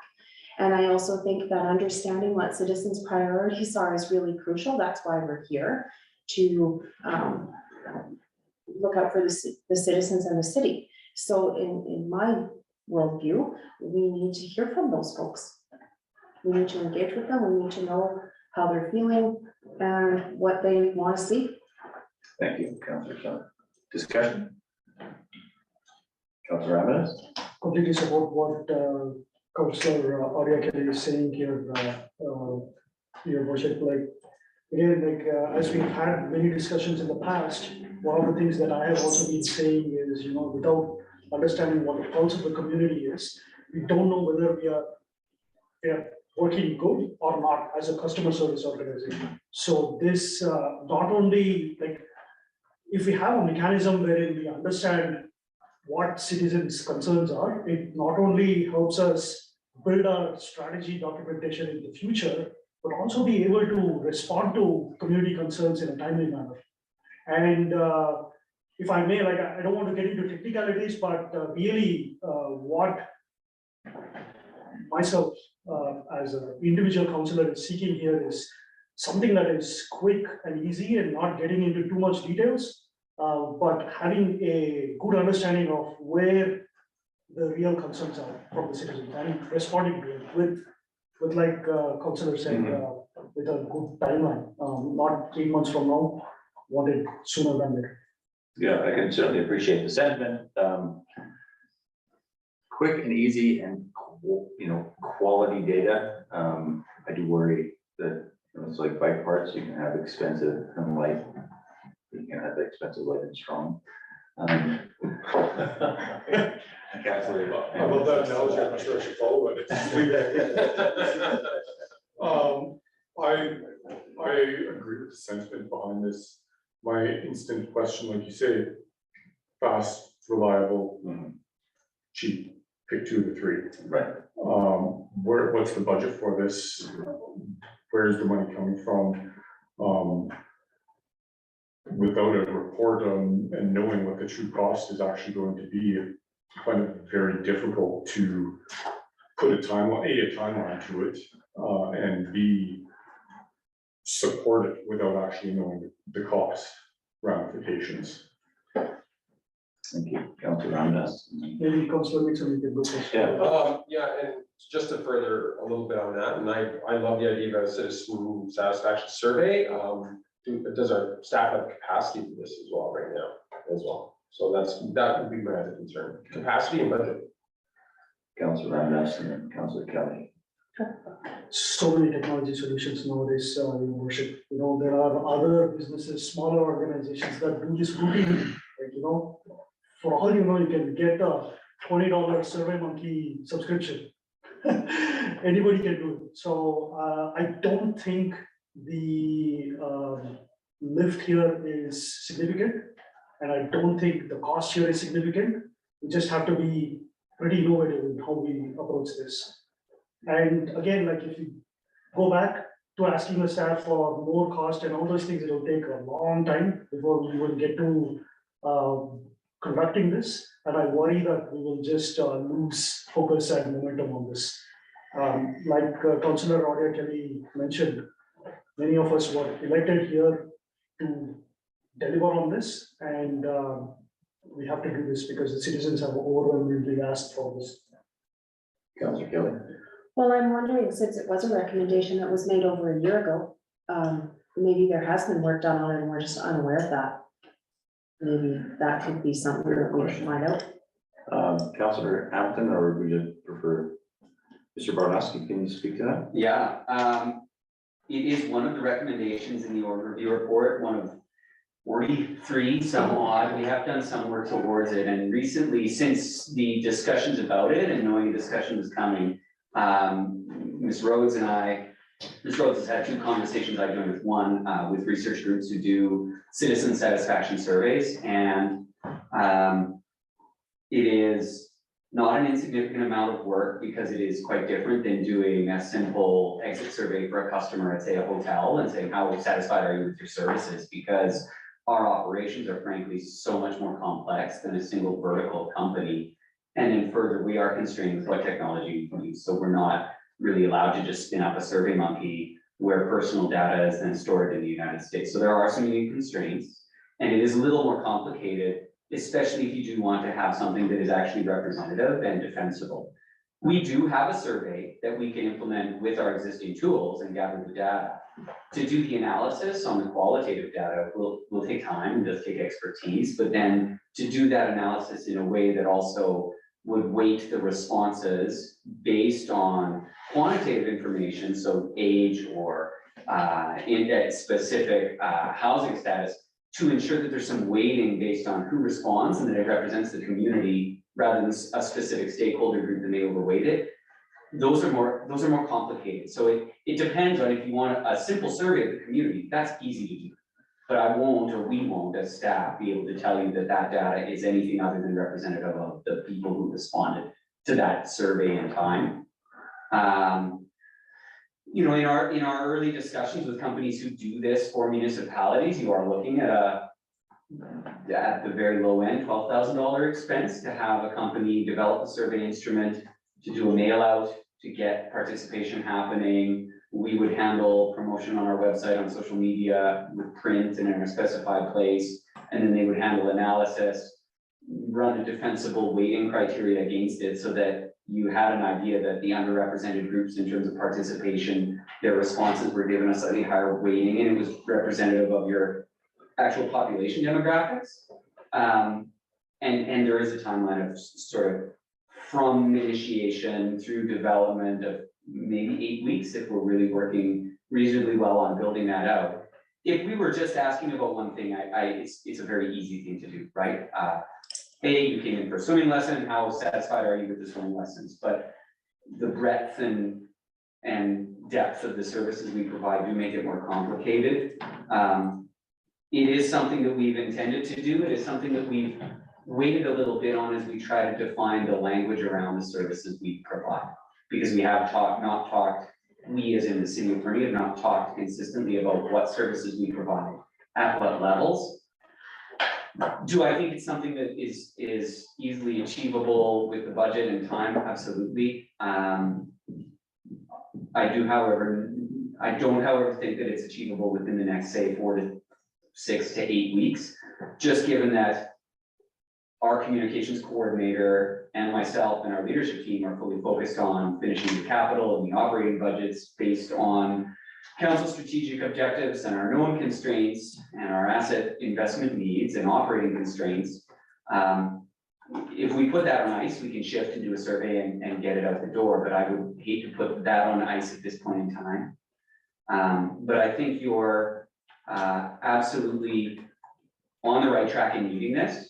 And I also think that understanding what citizens' priorities are is really crucial. That's why we're here, to look out for the citizens and the city. So in my worldview, we need to hear from those folks. We need to engage with them. We need to know how they're feeling and what they want to see. Thank you, Councillor Keller. Discussion? Councillor Ramirez? Completely support what Councillor Aurea Kelly is saying here, your worship. Like again, like as we've had many discussions in the past, one of the things that I have also been saying is, you know, without understanding what the pulse of the community is, we don't know whether we are working good or not as a customer service organization. So this not only like if we have a mechanism wherein we understand what citizens' concerns are, it not only helps us build our strategy documentation in the future, but also be able to respond to community concerns in a timely manner. And if I may, like I don't want to get into technicalities, but really what myself as an individual councillor is seeking here is something that is quick and easy and not getting into too much details, but having a good understanding of where the real concerns are from the citizens and responding to it with like councillor said, with a good timeline, not 3 months from now, wanted sooner than later. Yeah, I can certainly appreciate the sentiment. Quick and easy and, you know, quality data. I do worry that it's like bike parts, you can have expensive and light. You can have expensive, light and strong. I love that analogy, I'm not sure I should follow it. I agree with the sentiment behind this. My instant question, like you say, fast, reliable, cheap, pick 2 of the 3. Right. What's the budget for this? Where's the money coming from? Without a report on and knowing what the true cost is actually going to be, I find it very difficult to put a timeline to it, and B, support it without actually knowing the cost ramifications. Thank you, Councillor Ramirez. Maybe Councillor Nixon, you can go first. Yeah. Yeah, and just to further a little bit on that, and I love the idea of a citizen satisfaction survey. Does our staff have capacity for this as well right now as well? So that would be my other concern, capacity and budget. Councillor Ramirez and then Councillor Kelly. So many technology solutions nowadays, your worship. You know, there are other businesses, smaller organizations that do this routinely. Like, you know, for all you know, you can get a $20 SurveyMonkey subscription. Anybody can do it. So I don't think the lift here is significant, and I don't think the cost here is significant. We just have to be pretty innovative in how we approach this. And again, like if you go back to asking the staff for more cost and all those things, it will take a long time before we will get to conducting this. And I worry that we will just lose focus and momentum on this. Like Councillor Aurea Kelly mentioned, many of us were elected here to deliver on this, and we have to do this because the citizens have overwhelmingly asked for this. Councillor Kelly. Well, I'm wondering, since it was a recommendation that was made over a year ago, maybe there has been work done on it and we're just unaware of that. Maybe that could be something that we should find out. Councillor Hampton, or would you prefer? Mr. Barnowski, can you speak to that? Yeah, it is one of the recommendations in the order review report, one of 43 some odd. We have done some work towards it, and recently, since the discussions about it and knowing the discussion was coming, Ms. Rhodes has had 2 conversations. I joined with one with research groups who do citizen satisfaction surveys, and it is not an insignificant amount of work because it is quite different than doing a simple exit survey for a customer at, say, a hotel and saying, how satisfied are you with your services? Because our operations are frankly so much more complex than a single vertical company. And then further, we are constrained with what technology we use. So we're not really allowed to just spin up a survey monkey where personal data is then stored in the United States. So there are some unique constraints, and it is a little more complicated, especially if you do want to have something that is actually representative and defensible. We do have a survey that we can implement with our existing tools and gather the data. To do the analysis on the qualitative data will take time and does take expertise, but then to do that analysis in a way that also would weight the responses based on quantitative information, so age or index specific housing status, to ensure that there's some weighting based on who responds and that it represents the community rather than a specific stakeholder group that may overweight it. Those are more complicated. So it depends on if you want a simple survey of the community, that's easy to do. But I won't, or we won't as staff, be able to tell you that that data is anything other than representative of the people who responded to that survey in time. You know, in our early discussions with companies who do this for municipalities, you are looking at the very low end, $12,000 expense to have a company develop a survey instrument, to do a mail out, to get participation happening. We would handle promotion on our website, on social media, with print and in a specified place, and then they would handle analysis, run a defensible weighting criteria against it so that you had an idea that the underrepresented groups in terms of participation, their responses were given a slightly higher weighting, and it was representative of your actual population demographics. And there is a timeline of sort of from initiation through development of maybe 8 weeks if we're really working reasonably well on building that out. If we were just asking about one thing, it's a very easy thing to do, right? Hey, you came in for a swimming lesson, how satisfied are you with the swimming lessons? But the breadth and depth of the services we provide do make it more complicated. It is something that we've intended to do. It is something that we've waited a little bit on as we try to define the language around the services we provide. Because we have we as in the city of Fernie have not talked consistently about what services we provide at what levels. Do I think it's something that is easily achievable with the budget and time? Absolutely. I don't, however, think that it's achievable within the next, say, 4 to 6 to 8 weeks, just given that our communications coordinator and myself and our leadership team are fully focused on finishing the capital and the operating budgets based on council strategic objectives and our known constraints and our asset investment needs and operating constraints. If we put that on ice, we can shift and do a survey and get it out the door, but I would hate to put that on ice at this point in time. But I think you're absolutely on the right track in needing this.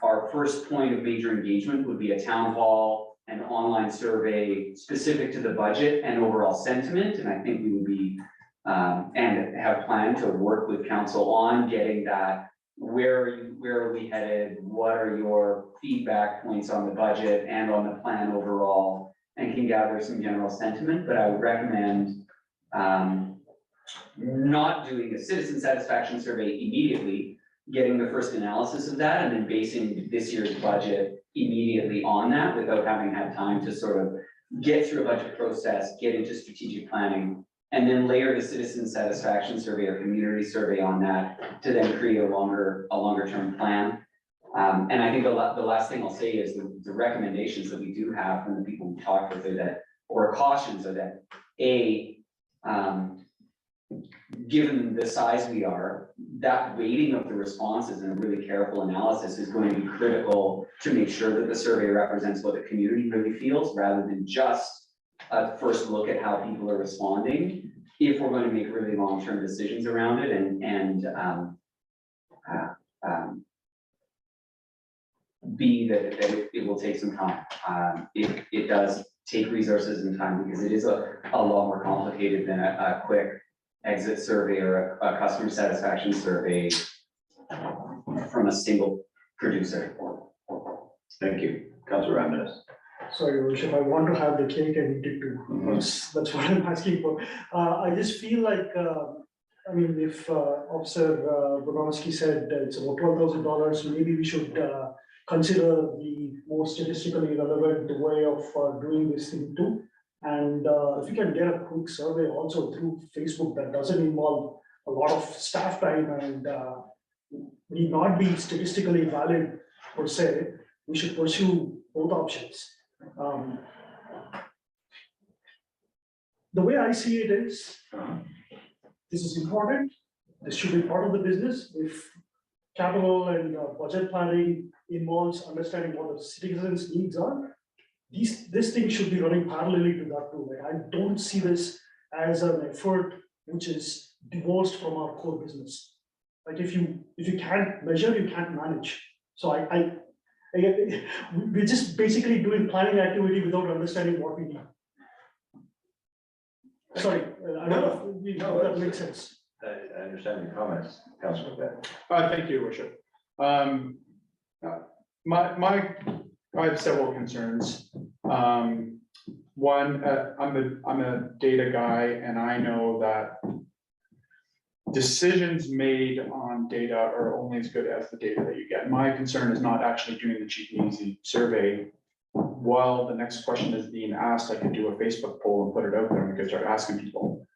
Our first point of major engagement would be a town hall and online survey specific to the budget and overall sentiment. And I think we would be and have planned to work with council on getting that. Where are we headed? What are your feedback points on the budget and on the plan overall? And can gather some general sentiment, but I would recommend not doing a citizen satisfaction survey immediately, getting the first analysis of that and then basing this year's budget immediately on that without having had time to sort of get through a budget process, get into strategic planning, and then layer the citizen satisfaction survey or community survey on that to then create a longer term plan. And I think the last thing I'll say is the recommendations that we do have from the people we talked with are that, or cautions are that, given the size we are, that weighting of the responses and really careful analysis is going to be critical to make sure that the survey represents what the community really feels, rather than just a first look at how people are responding, if we're going to make really long-term decisions around it. B, that it will take some time. It does take resources and time, because it is a lot more complicated than a quick exit survey or a customer satisfaction survey from a single producer. Thank you, Councilor Ramirez. Sorry, Your Worship, I want to have the cake and eat it too. That's what I'm asking for. I just feel like, I mean, if Officer Bonovsky said it's about $12,000, maybe we should consider the more statistically relevant way of doing this thing too. And if you can get a quick survey also through Facebook that doesn't involve a lot of staff time and need not be statistically valid per se, we should pursue both options. The way I see it is, this is important. This should be part of the business. If capital and budget planning involves understanding what the citizens' needs are, this thing should be running parallelly to that too. Like, I don't see this as an effort which is divorced from our core business. Like, if you can't measure, you can't manage. So we're just basically doing planning activity without understanding what we need. Sorry, I don't know if that makes sense. I understand your comments, Councilor Beck. Thank you, Your Worship. I have several concerns. One, I'm a data guy, and I know that decisions made on data are only as good as the data that you get. My concern is not actually doing the cheap and easy survey. While the next question is being asked, I could do a Facebook poll and put it out there, and we could start asking people.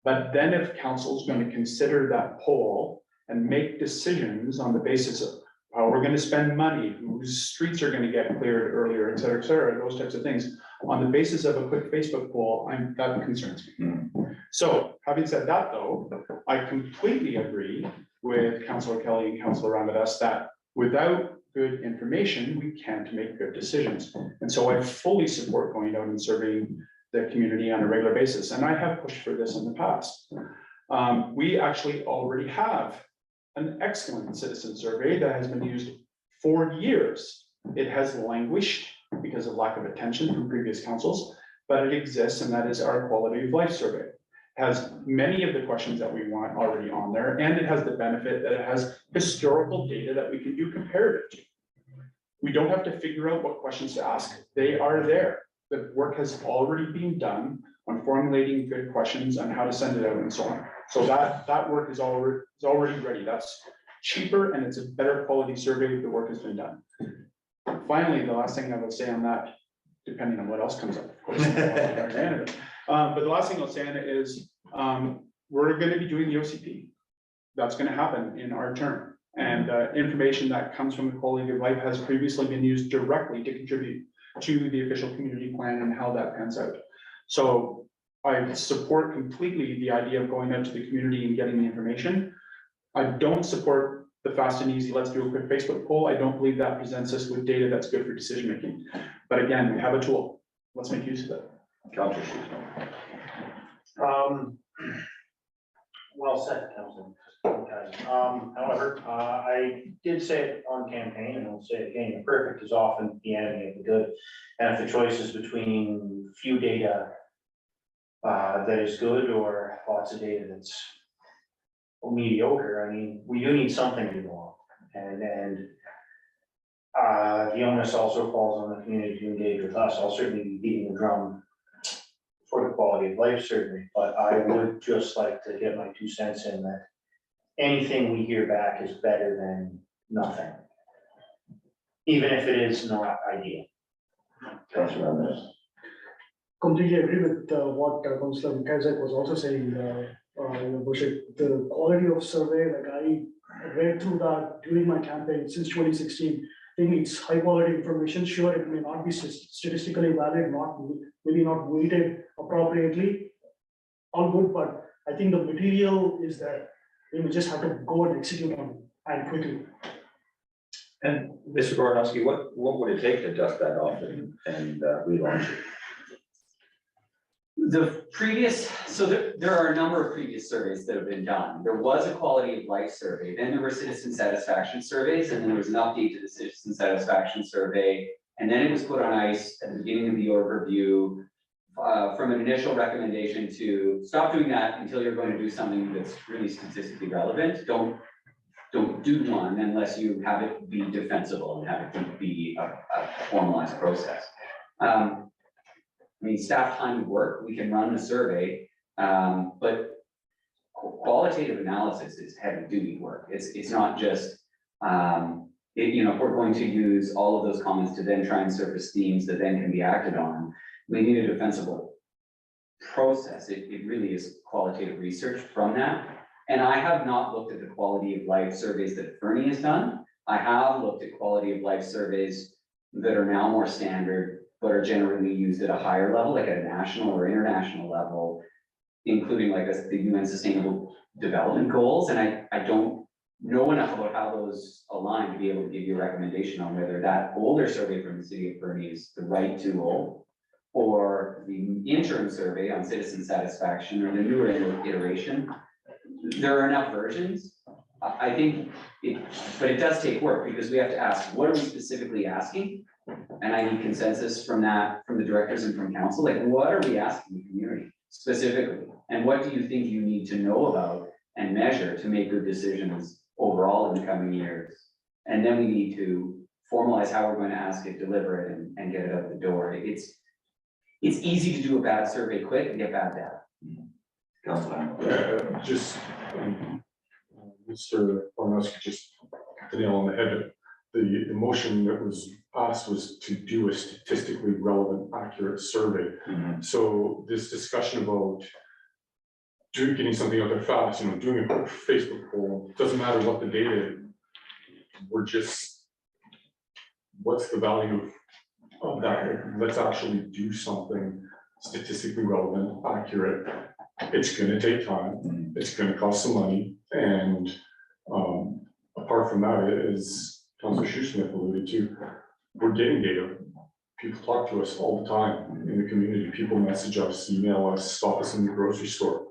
But then if council is going to consider that poll and make decisions on the basis of how we're going to spend money, whose streets are going to get cleared earlier, et cetera, those types of things, on the basis of a quick Facebook poll, that concerns me. So having said that, though, I completely agree with Councilor Kelly and Councilor Ramirez that without good information, we can't make good decisions. And so I fully support going out and surveying the community on a regular basis. And I have pushed for this in the past. We actually already have an excellent citizen survey that has been used for years. It has languished because of lack of attention from previous councils, but it exists, and that is our quality of life survey. It has many of the questions that we want already on there, and it has the benefit that it has historical data that we can do comparative to. We don't have to figure out what questions to ask. They are there. The work has already been done on formulating good questions and how to send it out and so on. So that work is already ready. That's cheaper and it's a better quality survey. The work has been done. Finally, the last thing I would say on that, depending on what else comes up, of course, but the last thing I'll say on it is we're going to be doing the OCP. That's going to happen in our term. And information that comes from the quality of life has previously been used directly to contribute to the official community plan and how that pans out. So I support completely the idea of going out to the community and getting the information. I don't support the fast and easy, let's do a quick Facebook poll. I don't believe that presents us with data that's good for decision making. But again, we have a tool. Let's make use of it. Councilor. Well said, Councilor. However, I did say it on campaign, and I'll say it again, the perfect is often the enemy of the good. And if the choice is between few data that is good or lots of data that's mediocre, I mean, we do need something to go on. And the onus also falls on the community to engage with us. I'll certainly be beating the drum for the quality of life survey, but I would just like to get my 2 cents in that anything we hear back is better than nothing, even if it is not ideal. Councilor Ramirez. Completely agree with what Councilor Mikhailzek was also saying, Your Worship. The quality of survey, like read through that during my campaign since 2016. I think it's high quality information. Sure, it may not be statistically valid, maybe not weighted appropriately. All good, but I think the material is that we will just have to go and execute on it and quickly. And Mr. Goranowski, what would it take to dust that off and relaunch it? The previous, so there are a number of previous surveys that have been done. There was a quality of life survey, then there were citizen satisfaction surveys, and then there was an update to the citizen satisfaction survey. And then it was put on ice at the beginning of the overview from an initial recommendation to stop doing that until you're going to do something that's really statistically relevant. Don't do one unless you have it be defensible and have it be a formalized process. I mean, staff time would work, we can run the survey, but qualitative analysis is heavy duty work. It's not just, you know, if we're going to use all of those comments to then try and surface themes that then can be acted on, we need a defensible process. It really is qualitative research from that. And I have not looked at the quality of life surveys that Fernie has done. I have looked at quality of life surveys that are now more standard, but are generally used at a higher level, like at a national or international level, including like the UN Sustainable Development Goals. And I don't know enough about how those align to be able to give you a recommendation on whether that older survey from the city of Fernie is the right tool, or the interim survey on citizen satisfaction, or the newer iteration. There are enough versions. I think but it does take work, because we have to ask, what are we specifically asking? And I need consensus from that, from the directors and from council, like, what are we asking the community specifically? And what do you think you need to know about and measure to make good decisions overall in the coming years? And then we need to formalize how we're going to ask it, deliver it, and get it out the door. It's easy to do a bad survey quick and get bad data. Just, Mr. Barnowski just hit the nail on the head. The motion that was asked was to do a statistically relevant, accurate survey. So this discussion about getting something out there fast, you know, doing a quick Facebook poll, doesn't matter what the data, we're just, what's the value of that? Let's actually do something statistically relevant, accurate. It's gonna take time, it's gonna cost some money, and apart from that, as Councilor Shoesmith alluded to, we're getting data. People talk to us all the time in the community. People message us, email us, stop us in the grocery store.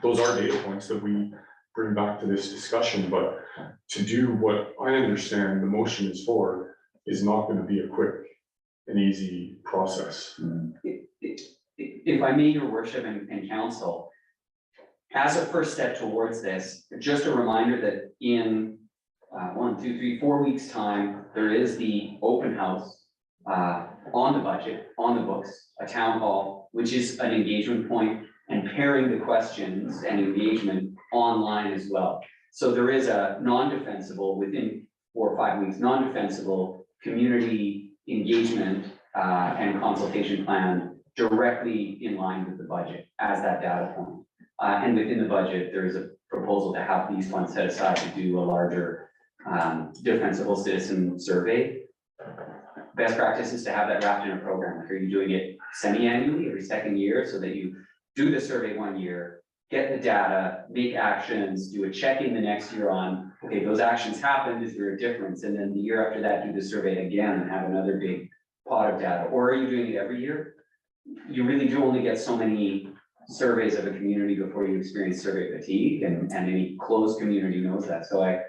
Those are data points that we bring back to this discussion, but to do what I understand the motion is for is not going to be a quick and easy process. If I may, your worship and council, as a first step towards this, just a reminder that in 4 weeks time, there is the open house on the budget, on the books, a town hall, which is an engagement point, and pairing the questions and engagement online as well. So there is a non-defensible within 4 or 5 weeks, non-defensible community engagement and consultation plan directly in line with the budget as that data point. And within the budget, there is a proposal to have these funds set aside to do a larger defensible citizen survey. Best practice is to have that wrapped in a program. Like, are you doing it semi-annually every second year, so that you do the survey 1 year, get the data, make actions, do a check-in the next year on, okay, those actions happened, is there a difference? And then the year after that, do the survey again and have another big pot of data. Or are you doing it every year? You really do only get so many surveys of a community before you experience survey fatigue, and any closed community knows that. So I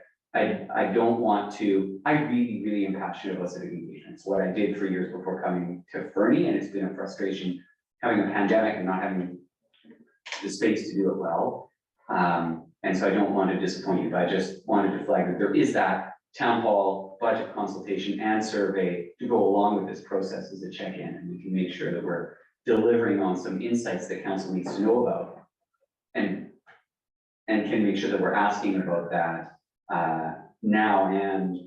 don't want to, I really am passionate about civic engagement. It's what I did for years before coming to Fernie, and it's been a frustration having a pandemic and not having the space to do it well. And so I don't want to disappoint you, but I just wanted to flag that there is that town hall budget consultation and survey to go along with this process as a check-in, and we can make sure that we're delivering on some insights that council needs to know about, and can make sure that we're asking about that now and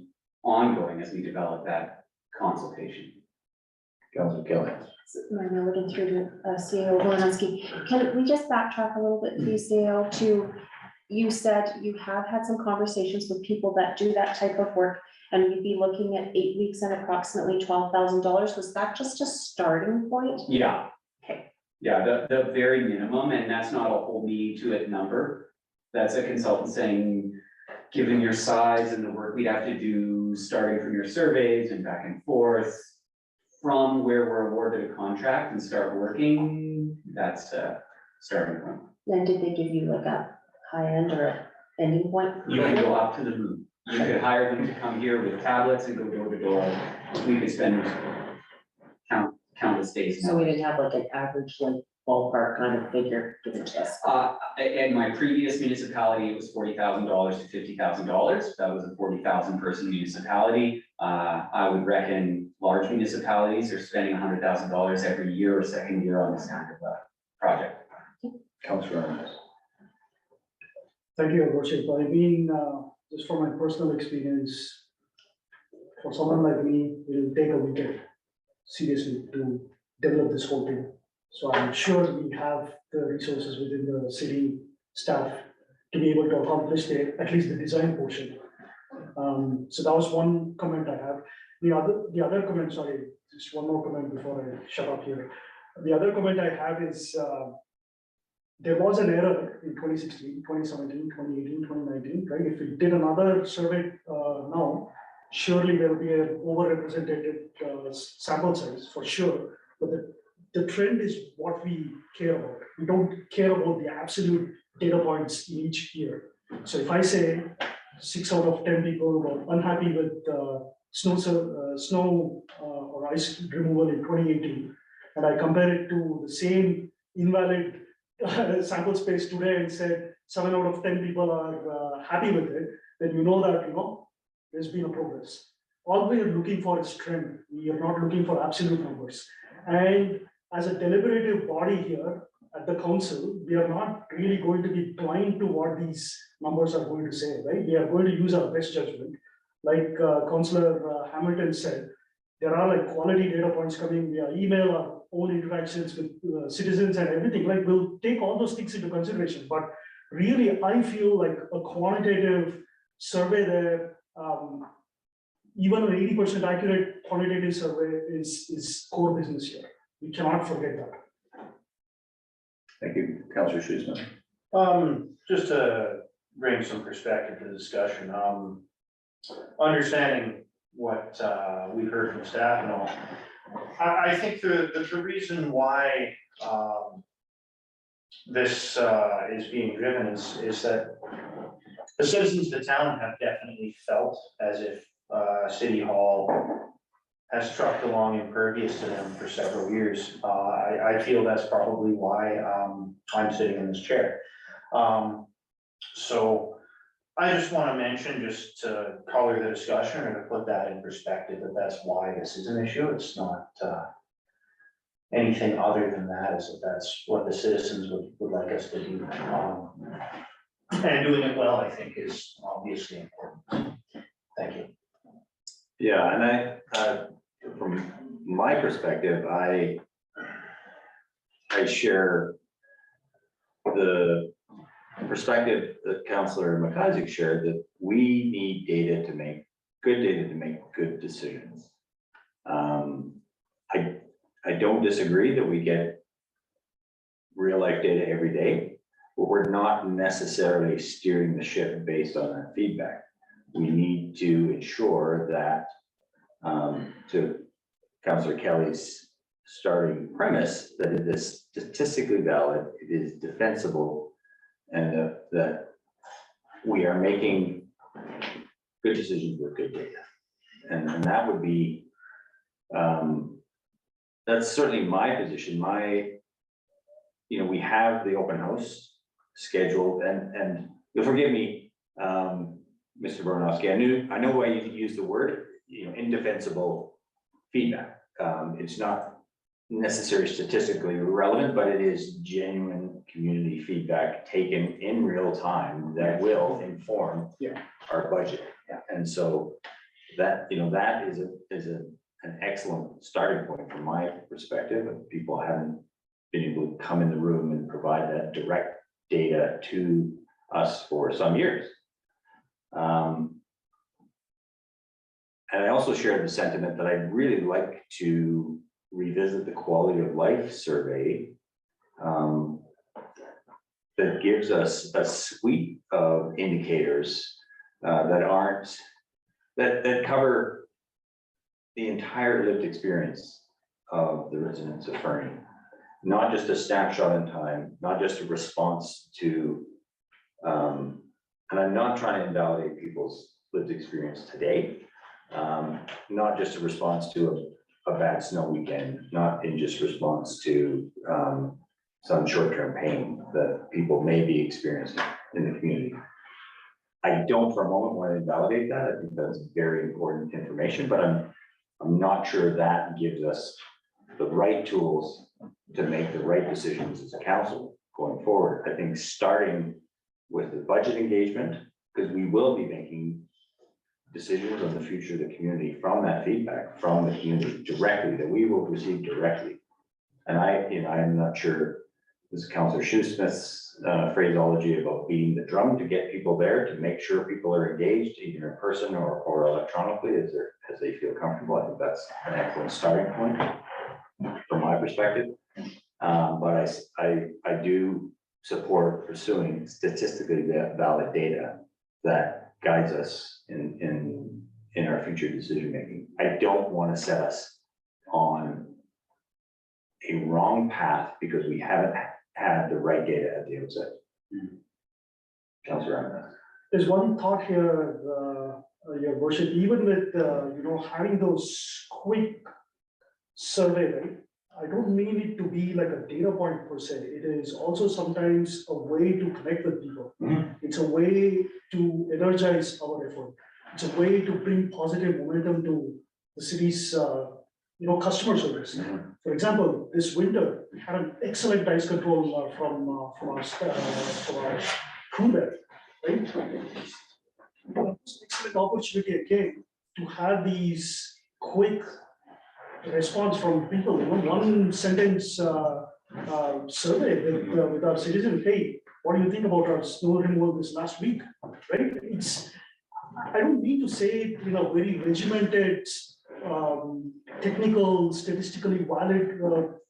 ongoing as we develop that consultation. Councilor Kelly. I'm looking through to CAO Goranowski. Can we just backtrack a little bit, please, CAO, to you said you have had some conversations with people that do that type of work, and you'd be looking at 8 weeks and approximately $12,000. Was that just a starting point? Yeah. Okay. Yeah, the very minimum, and that's not a whole me to it number. That's a consultant saying, given your size and the work we'd have to do, starting from your surveys and back and forth, from where we're awarded a contract and start working, that's a starting point. Then did they give you like a high end or a ending point? You can go up to the moon. You could hire them to come here with tablets and go door to door. We could spend countless days. So we didn't have like an average like ballpark kind of figure given to us. In my previous municipality, it was $40,000 to $50,000. That was a 40,000 person municipality. I would reckon large municipalities are spending $100,000 every year or second year on this kind of a project. Councillor. Thank you, Your Worship. I mean, just from my personal experience, for someone like me, it will take a weekend seriously to develop this whole thing. So I'm sure we have the resources within the city staff to be able to accomplish at least the design portion. So that was one comment I have. The other comment, sorry, just one more comment before I shut up here. The other comment I have is there was an error in 2016, 2017, 2018, 2019, right? If we did another survey now, surely there will be an overrepresented sample size for sure. But the trend is what we care about. We don't care about the absolute data points in each year. So if I say 6 out of 10 people were unhappy with snow or ice removal in 2018, and I compare it to the same invalid sample space today and said 7 out of 10 people are happy with it, then you know that there's been a progress. All we are looking for is trend. We are not looking for absolute numbers. And as a deliberative body here at the council, we are not really going to be blind to what these numbers are going to say, right? We are going to use our best judgment. Like Councillor Hamilton said, there are like quality data points coming via email, our own interactions with citizens and everything. Like we'll take all those things into consideration. But really, I feel like a quantitative survey there, even an 80% accurate quantitative survey is core business here. We cannot forget that. Thank you, Councillor Schussman. Just to bring some perspective to the discussion, understanding what we've heard from staff and all, I think the reason why this is being driven is that the citizens of the town have definitely felt as if City Hall has trucked along impervious to them for several years. I feel that's probably why I'm sitting in this chair. So I just want to mention, just to color the discussion or to put that in perspective, that that's why this is an issue. It's not anything other than that, is that that's what the citizens would like us to do. And doing it well, I think, is obviously important. Thank you. Yeah, and I from my perspective, I share the perspective that Councillor McIsaac shared, that we need data to make good decisions. I don't disagree that we get real life data every day, but we're not necessarily steering the ship based on that feedback. We need to ensure that, to Councillor Kelly's starting premise, that it is statistically valid, it is defensible, and that we are making good decisions with good data. And that would be, that's certainly my position. We have the open house scheduled, and you'll forgive me, Mr. Baranowski, I know why you use the word, indefensible feedback. It's not necessarily statistically relevant, but it is genuine community feedback taken in real time that will inform our budget. And so that, that is an excellent starting point from my perspective. If people haven't been able to come in the room and provide that direct data to us for some years. And I also share the sentiment that I'd really like to revisit the quality of life survey that gives us a suite of indicators that cover the entire lived experience of the residents of Fernie. Not just a snapshot in time, not just a response to, and I'm not trying to invalidate people's lived experience today. Not just a response to a bad snow weekend, not in just response to some short-term pain that people may be experiencing in the community. I don't for a moment want to invalidate that. I think that's very important information, but I'm not sure that gives us the right tools to make the right decisions as a council going forward. I think starting with the budget engagement, because we will be making decisions on the future of the community from that feedback from the community directly, that we will receive directly. And I'm not sure this is Councillor Shoesmith's phraseology about beating the drum to get people there, to make sure people are engaged either in person or electronically as they feel comfortable. I think that's an excellent starting point from my perspective. But I do support pursuing statistically valid data that guides us in our future decision making. I don't want to set us on a wrong path because we haven't had the right data at the outset. Councillor Ahmed. There's one thought here, Your Worship, even with, having those quick survey, right? I don't mean it to be like a data point per se. It is also sometimes a way to connect with people. It's a way to energize our effort. It's a way to bring positive momentum to the city's, customer service. For example, this winter, we had an excellent ice control from our crew there, right? Excellent opportunity again to have these quick response from people, one sentence survey with our citizens. Hey, what do you think about our snow removal this last week? Right? I don't need to say it in a very regimented, technical, statistically valid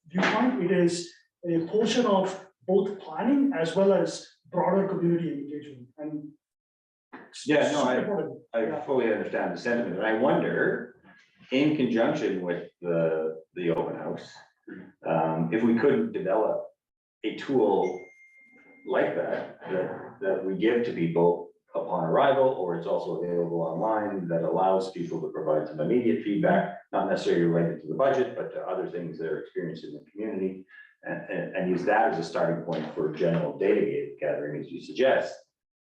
viewpoint. It is a portion of both planning as well as broader community engagement. And yeah, no, I fully understand the sentiment, and I wonder, in conjunction with the open house, if we could develop a tool like that we give to people upon arrival, or it's also available online, that allows people to provide some immediate feedback, not necessarily related to the budget, but to other things they're experiencing in the community, and use that as a starting point for general data gathering, as you suggest,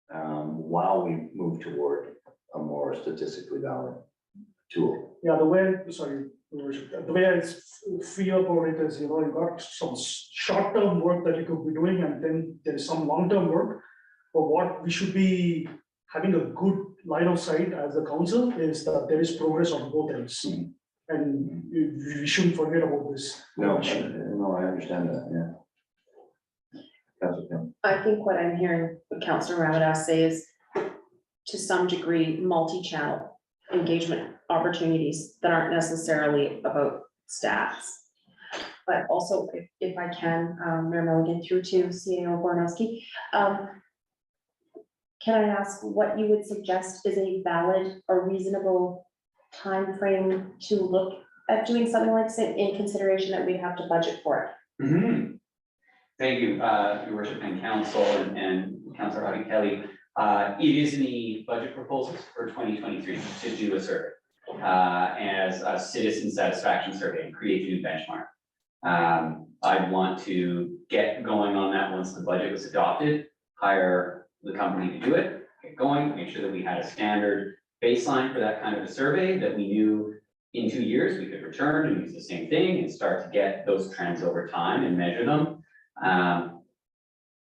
while we move toward a more statistically valid tool. Yeah, the way I feel about it is, you got some short-term work that you could be doing, and then there's some long-term work. But what we should be having a good line of sight as a council is that there is progress on both ends. And we shouldn't forget about this. No, I understand that, yeah. That's okay. I think what I'm hearing Councillor Ramadas say is, to some degree, multi-channel engagement opportunities that aren't necessarily about stats. But also, if I can, Mayor Milligan, through to CAO Bornowski, can I ask what you would suggest is a valid or reasonable time frame to look at doing something like this, in consideration that we have to budget for it? Thank you, Your Worship and Council and Councillor Audie Kelly. It is in the budget proposals for 2023 to do a survey as a citizen satisfaction survey and create a new benchmark. I'd want to get going on that once the budget was adopted, hire the company to do it, get going, make sure that we had a standard baseline for that kind of a survey, that we knew in 2 years we could return and use the same thing and start to get those trends over time and measure them.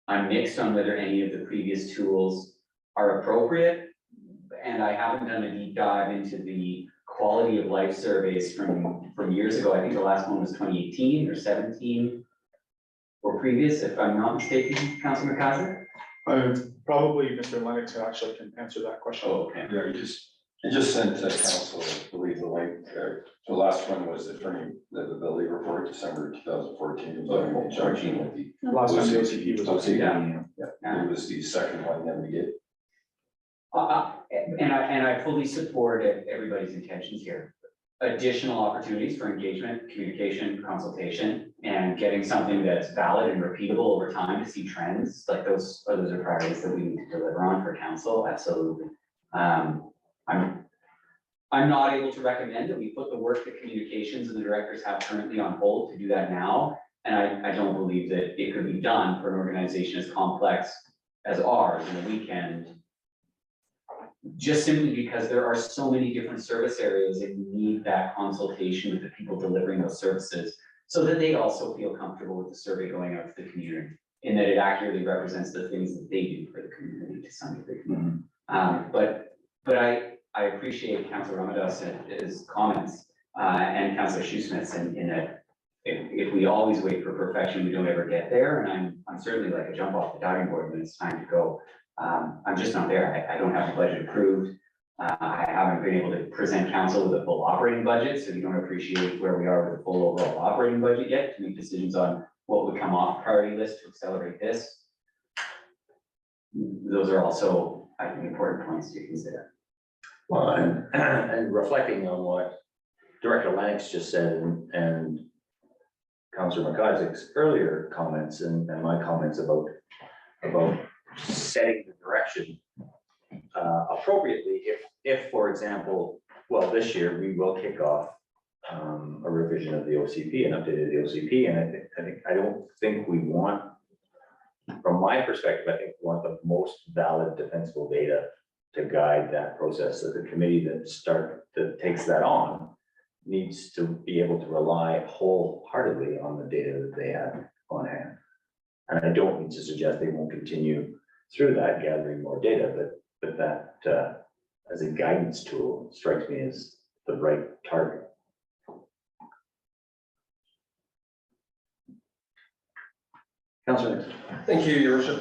I'm mixed on whether any of the previous tools are appropriate, and I haven't done a deep dive into the quality of life surveys from years ago. I think the last one was 2018 or 17 or previous, if I'm not mistaken, Councilor McIver. Probably Mr. Lennox actually can answer that question. Oh, okay. Yeah, you just sent to council, I believe the link, the last one was the Fernie, the late report, December 2014. It was in conjunction with the. Last time the OCP was on. OCP, Yeah. it was the second one that we did. And I fully support everybody's intentions here. Additional opportunities for engagement, communication, consultation, and getting something that's valid and repeatable over time to see trends, like those are priorities that we need to deliver on for council, absolutely. I'm not able to recommend that we put the work that communications and the directors have currently on hold to do that now. And I don't believe that it could be done for an organization as complex as ours in a weekend. Just simply because there are so many different service areas and you need that consultation with the people delivering those services so that they also feel comfortable with the survey going out to the community and that it accurately represents the things that they do for the community to some degree. But I appreciate Councillor Ramadas' comments and Councillor Shoesmith's in that if we always wait for perfection, we don't ever get there. And I'm certainly like a jump off the diving board when it's time to go. I'm just not there. I don't have the budget approved. I haven't been able to present council with a full operating budget, so you don't appreciate where we are with the full overall operating budget yet to make decisions on what would come off priority list to accelerate this. Those are also, I think, important points to consider. Well, and reflecting on what Director Lennox just said and Councillor McIsaac's earlier comments and my comments about setting the direction appropriately, if, for example, well, this year we will kick off a revision of the OCP and updated the OCP, and I don't think we want, from my perspective, I think we want the most valid defensible data to guide that process. So the committee that takes that on needs to be able to rely wholeheartedly on the data that they have on hand. And I don't mean to suggest they won't continue through that gathering more data, but that as a guidance tool strikes me as the right target. Councillor. Thank you, Your Worship.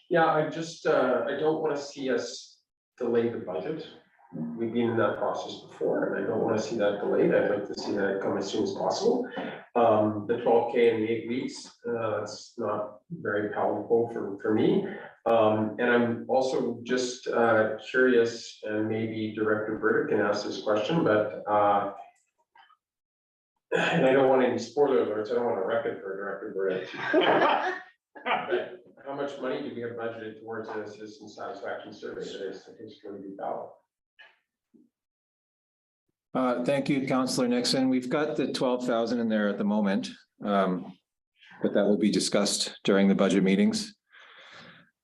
Yeah, I don't want to see us delay the budget. We've been in that process before, and I don't want to see that delayed. I'd like to see that come as soon as possible. The 12K in the 8 weeks, that's not very palatable for me. And I'm also just curious, and maybe Director Burdick can ask this question, but and I don't want any spoiler alerts. I don't want a record for Director Burdick. But how much money do we have budgeted towards a citizen satisfaction survey that is going to be valid? Thank you, Councillor Nixon. We've got the 12,000 in there at the moment, but that will be discussed during the budget meetings.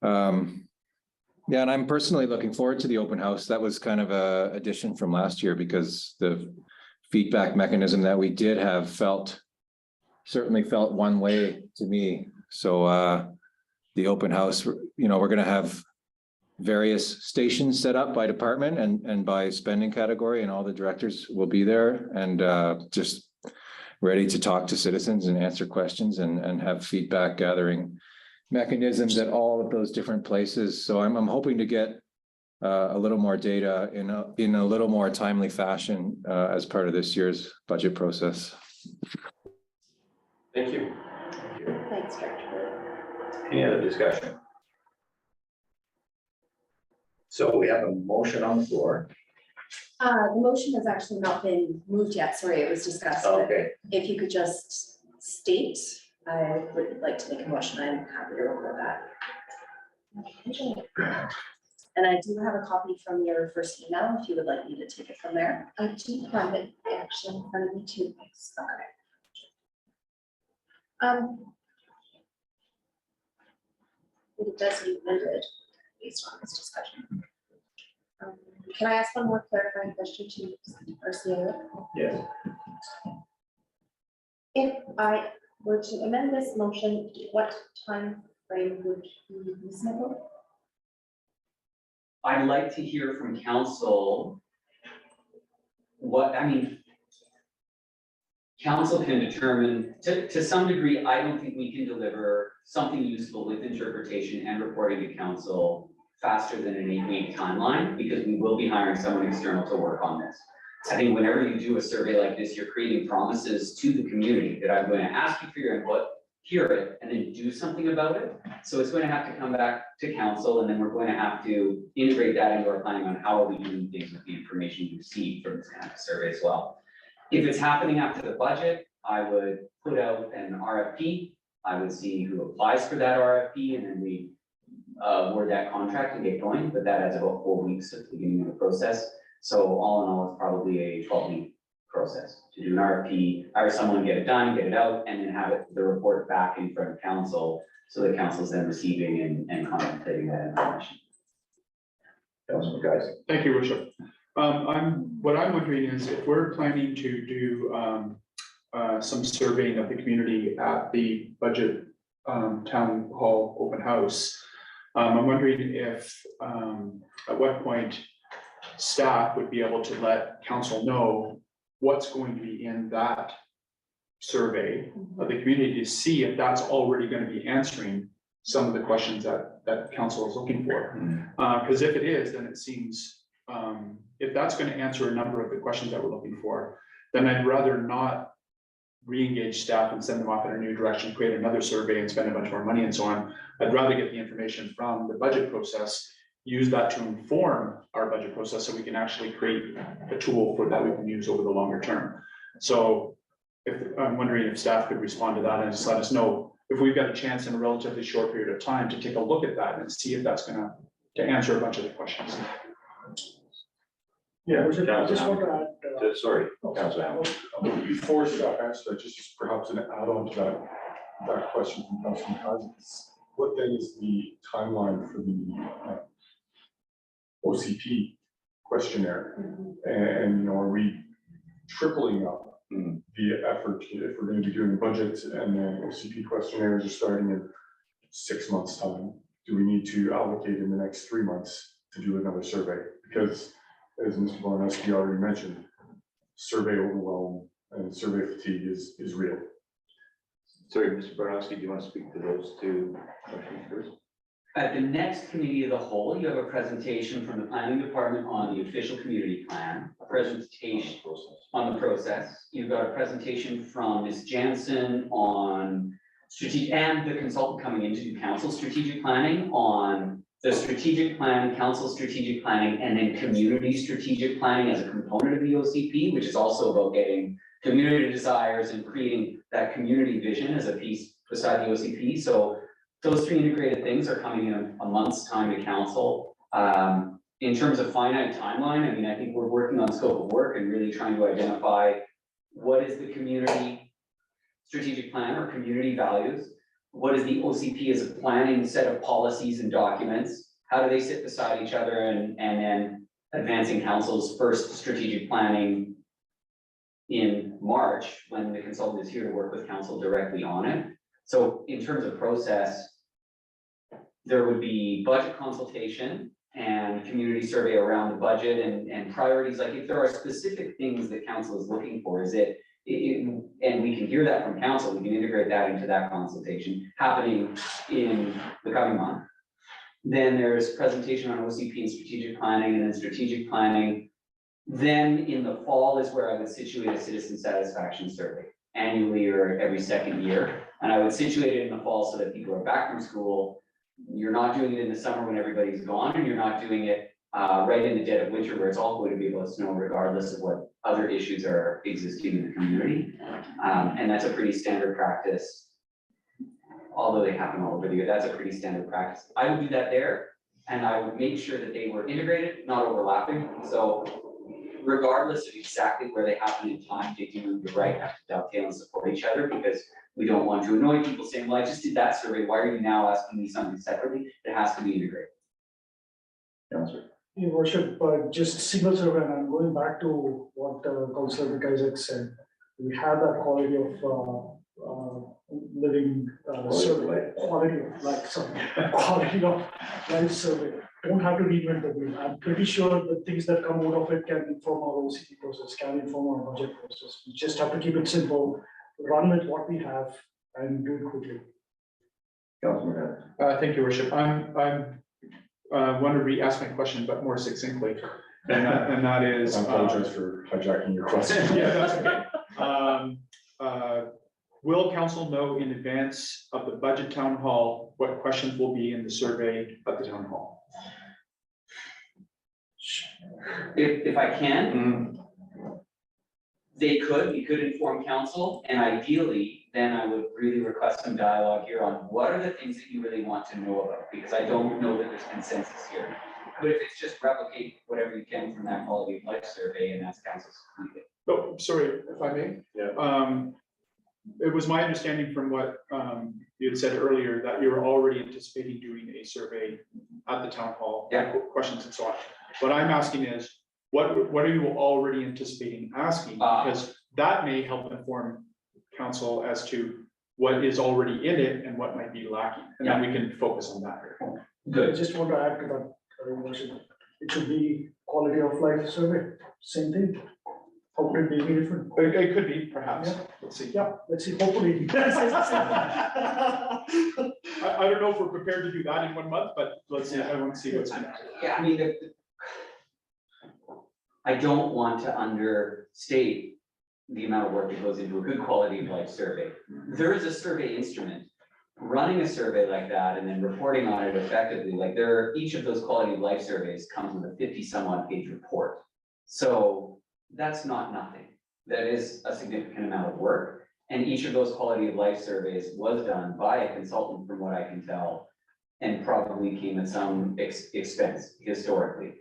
Yeah, and I'm personally looking forward to the open house. That was kind of a addition from last year because the feedback mechanism that we did have certainly felt one way to me. So the open house, we're going to have various stations set up by department and by spending category, and all the directors will be there and just ready to talk to citizens and answer questions and have feedback gathering mechanisms at all of those different places. So I'm hoping to get a little more data in a little more timely fashion as part of this year's budget process. Thank you. Thanks, Director. Any other discussion? So we have a motion on the floor. The motion has actually not been moved yet. Sorry, it was discussed. but Okay. If you could just state, I would like to make a motion. I'm happy to record that. And I do have a copy from your first email, if you would like me to take it from there. I do have it actually in front of me too. Thanks. Okay. It does need amended based on this discussion. Can I ask one more clarifying question to RCA? Yes. If I were to amend this motion, what time frame would be reasonable? I'd like to hear from council council can determine, to some degree, I don't think we can deliver something useful with interpretation and reporting to council faster than an 8-week timeline, because we will be hiring someone external to work on this. I think whenever you do a survey like this, you're creating promises to the community that I'm going to ask you for your input, hear it, and then do something about it. So it's going to have to come back to council, and then we're going to have to integrate that into our planning on how are we doing things with the information you receive from this kind of survey as well. If it's happening after the budget, I would put out an RFP. I would see who applies for that RFP, and then we award that contract and get going, but that adds about 4 weeks at the beginning of the process. So all in all, it's probably a 12-week process to do an RFP, hire someone, get it done, get it out, and then have the report back in front of council, so that council's then receiving and contemplating that information. Councilor guys. Thank you, Worship. What I'm wondering is if we're planning to do some surveying of the community at the budget town hall open house, I'm wondering if at what point staff would be able to let council know what's going to be in that survey of the community to see if that's already going to be answering some of the questions that council is looking for. Because if it is, then it seems, if that's going to answer a number of the questions that we're looking for, then I'd rather not re-engage staff and send them off in a new direction, create another survey and spend a bunch more money and so on. I'd rather get the information from the budget process, use that to inform our budget process so we can actually create a tool for that we can use over the longer term. So if I'm wondering if staff could respond to that and just let us know if we've got a chance in a relatively short period of time to take a look at that and see if that's gonna answer a bunch of the questions. Yeah, I just want to add. Sorry, Councilor Hamilton. before staff answer that, just perhaps an add-on to that question from Councilor Cousins. What then is the timeline for the OCP questionnaire? And you know, are we tripling up the effort if we're going to be doing budget and then OCP questionnaires are starting in 6 months' time? Do we need to allocate in the next 3 months to do another survey? Because as Mr. Bonaski already mentioned, survey overwhelm and survey fatigue is real. Sorry, Mr. Borowski, do you want to speak to those two questions first? At the next committee of the whole, you have a presentation from the planning department on the official community plan, a presentation on the process. You've got a presentation from Ms. Jansen on strategic, and the consultant coming into council strategic planning on the strategic plan, council strategic planning, and then community strategic planning as a component of the OCP, which is also about getting community desires and creating that community vision as a piece beside the OCP. So those three integrated things are coming in a month's time to council. In terms of finite timeline, I mean, I think we're working on scope of work and really trying to identify what is the community strategic plan or community values. What is the OCP as a planning set of policies and documents? How do they sit beside each other and then advancing council's first strategic planning in March when the consultant is here to work with council directly on it. So in terms of process, there would be budget consultation and community survey around the budget and priorities. Like if there are specific things that council is looking for, and we can hear that from council, we can integrate that into that consultation happening in the coming month. Then there's presentation on OCP and strategic planning, and then strategic planning. Then in the fall is where I would situate a citizen satisfaction survey annually or every second year. And I would situate it in the fall so that people are back from school. You're not doing it in the summer when everybody's gone, and you're not doing it right in the dead of winter where it's all going to be about snow regardless of what other issues are existing in the community. And that's a pretty standard practice. Although they happen all over the year, that's a pretty standard practice. I would do that there, and I would make sure that they were integrated, not overlapping. So regardless of exactly where they happen in time, they do, you're right, have to dovetail and support each other, because we don't want to annoy people saying, well, I just did that survey, why are you now asking me something separately? It has to be integrated. Councilor. Your worship, just single survey, and I'm going back to what Councilor Isaac said. We have that quality of quality of life survey don't have to reinvent the wheel. I'm pretty sure the things that come out of it can inform our OCD process, can inform our budget process. We just have to keep it simple, run with what we have and do it quickly. Thank you, Worship. I'm want to re-ask my question, but more succinctly. And that is. I apologize for hijacking your question. Yeah, that's okay. Will council know in advance of the budget town hall what questions will be in the survey at the town hall? If I can, we could inform council, and ideally, then I would really request some dialogue here on what are the things that you really want to know about, because I don't know that there's consensus here. But if it's just replicate whatever you can from that quality of life survey, and that's council's. Oh, sorry, if I may. Yeah. It was my understanding from what you had said earlier that you were already anticipating doing a survey at the town hall. Yeah. Questions and so on. What I'm asking is, what are you already anticipating asking? Because that may help inform council as to what is already in it and what might be lacking. And then we can focus on that here. I just want to add to that, it should be quality of life survey, same thing. How could it be any different? It could be, perhaps. Yeah. Let's see. Yeah, let's see, hopefully. I don't know if we're prepared to do that in 1 month, but let's see. I want to see what's going to happen. Yeah, I mean, I don't want to understate the amount of work that goes into a good quality of life survey. There is a survey instrument. Running a survey like that and then reporting on it effectively, like each of those quality of life surveys comes with a 50-some-odd page report. So that's not nothing. That is a significant amount of work. And each of those quality of life surveys was done by a consultant, from what I can tell, and probably came at some expense historically.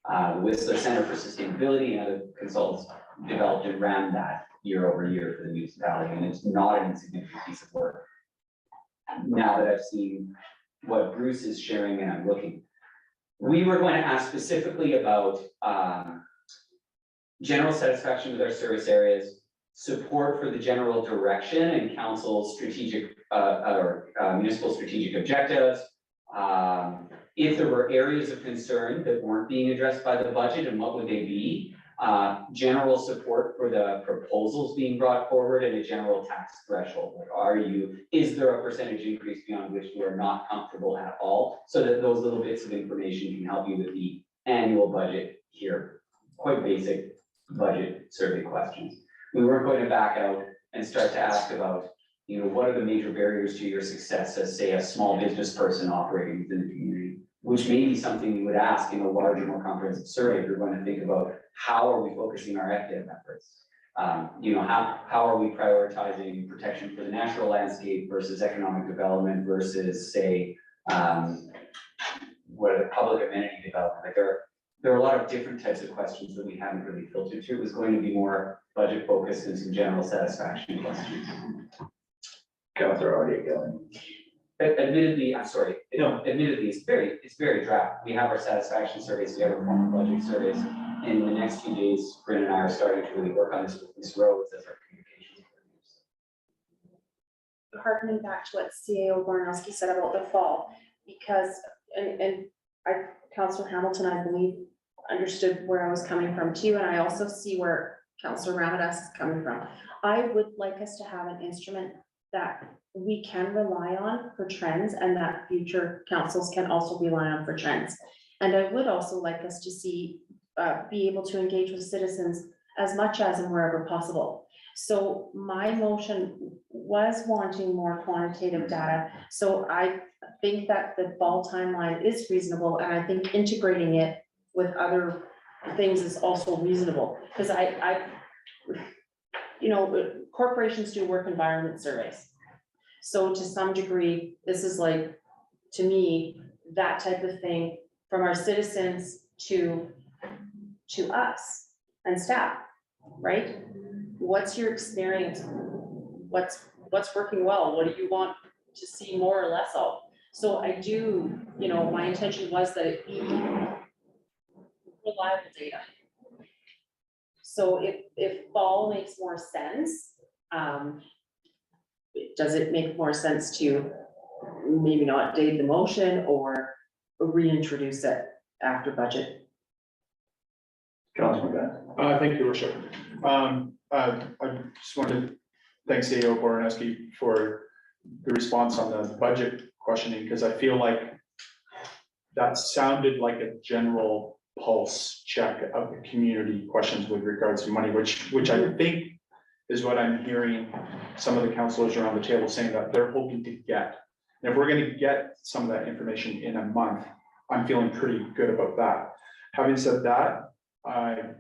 The Whistler Center for Sustainability and other consultants developed and ran that year over year for the municipality, and it's not an insignificant piece of work. Now that I've seen what Bruce is sharing and I'm looking, we were going to ask specifically about general satisfaction with our service areas, support for the general direction and council's strategic or municipal strategic objectives. If there were areas of concern that weren't being addressed by the budget, and what would they be? General support for the proposals being brought forward and a general tax threshold. Is there a percentage increase beyond which you are not comfortable at all? So that those little bits of information can help you with the annual budget here. Quite basic budget survey questions. We weren't going to back out and start to ask about, what are the major barriers to your success as, say, a small business person operating within the community, which may be something you would ask in a larger, more comprehensive survey if you're going to think about how are we focusing our FDM efforts? How are we prioritizing protection for the natural landscape versus economic development versus, say, what are the public amenity development? Like there are a lot of different types of questions that we haven't really filtered through. It was going to be more budget focused and some general satisfaction questions. Councilor already going. Admittedly, I'm sorry, admittedly, it's very draft. We have our satisfaction surveys, we have our formal budget surveys. And in the next few days, Bryn and I are starting to really work on this roads as our communications. Harkening back to what CAO Gornowski said about the fall, because, Councilor Hamilton, I believe, understood where I was coming from too, and I also see where Councilor Ramadas is coming from. I would like us to have an instrument that we can rely on for trends and that future councils can also rely on for trends. And I would also like us to be able to engage with citizens as much as and wherever possible. So my motion was wanting more quantitative data. So I think that the fall timeline is reasonable, and I think integrating it with other things is also reasonable. Because corporations do work environment surveys. So to some degree, this is like, to me, that type of thing from our citizens to us and staff, right? What's your experience? What's working well? What do you want to see more or less of? So I do, my intention was that it be reliable data. So if fall makes more sense, does it make more sense to maybe not date the motion or reintroduce it? after budget. Councilman Bennett. Thank you, Worship. I just wanted to thank CEO Boroneski for the response on the budget questioning, because I feel like that sounded like a general pulse check of the community questions with regards to money, which I think is what I'm hearing some of the councilors around the table saying that they're hoping to get. And if we're gonna get some of that information in a month, I'm feeling pretty good about that. Having said that, I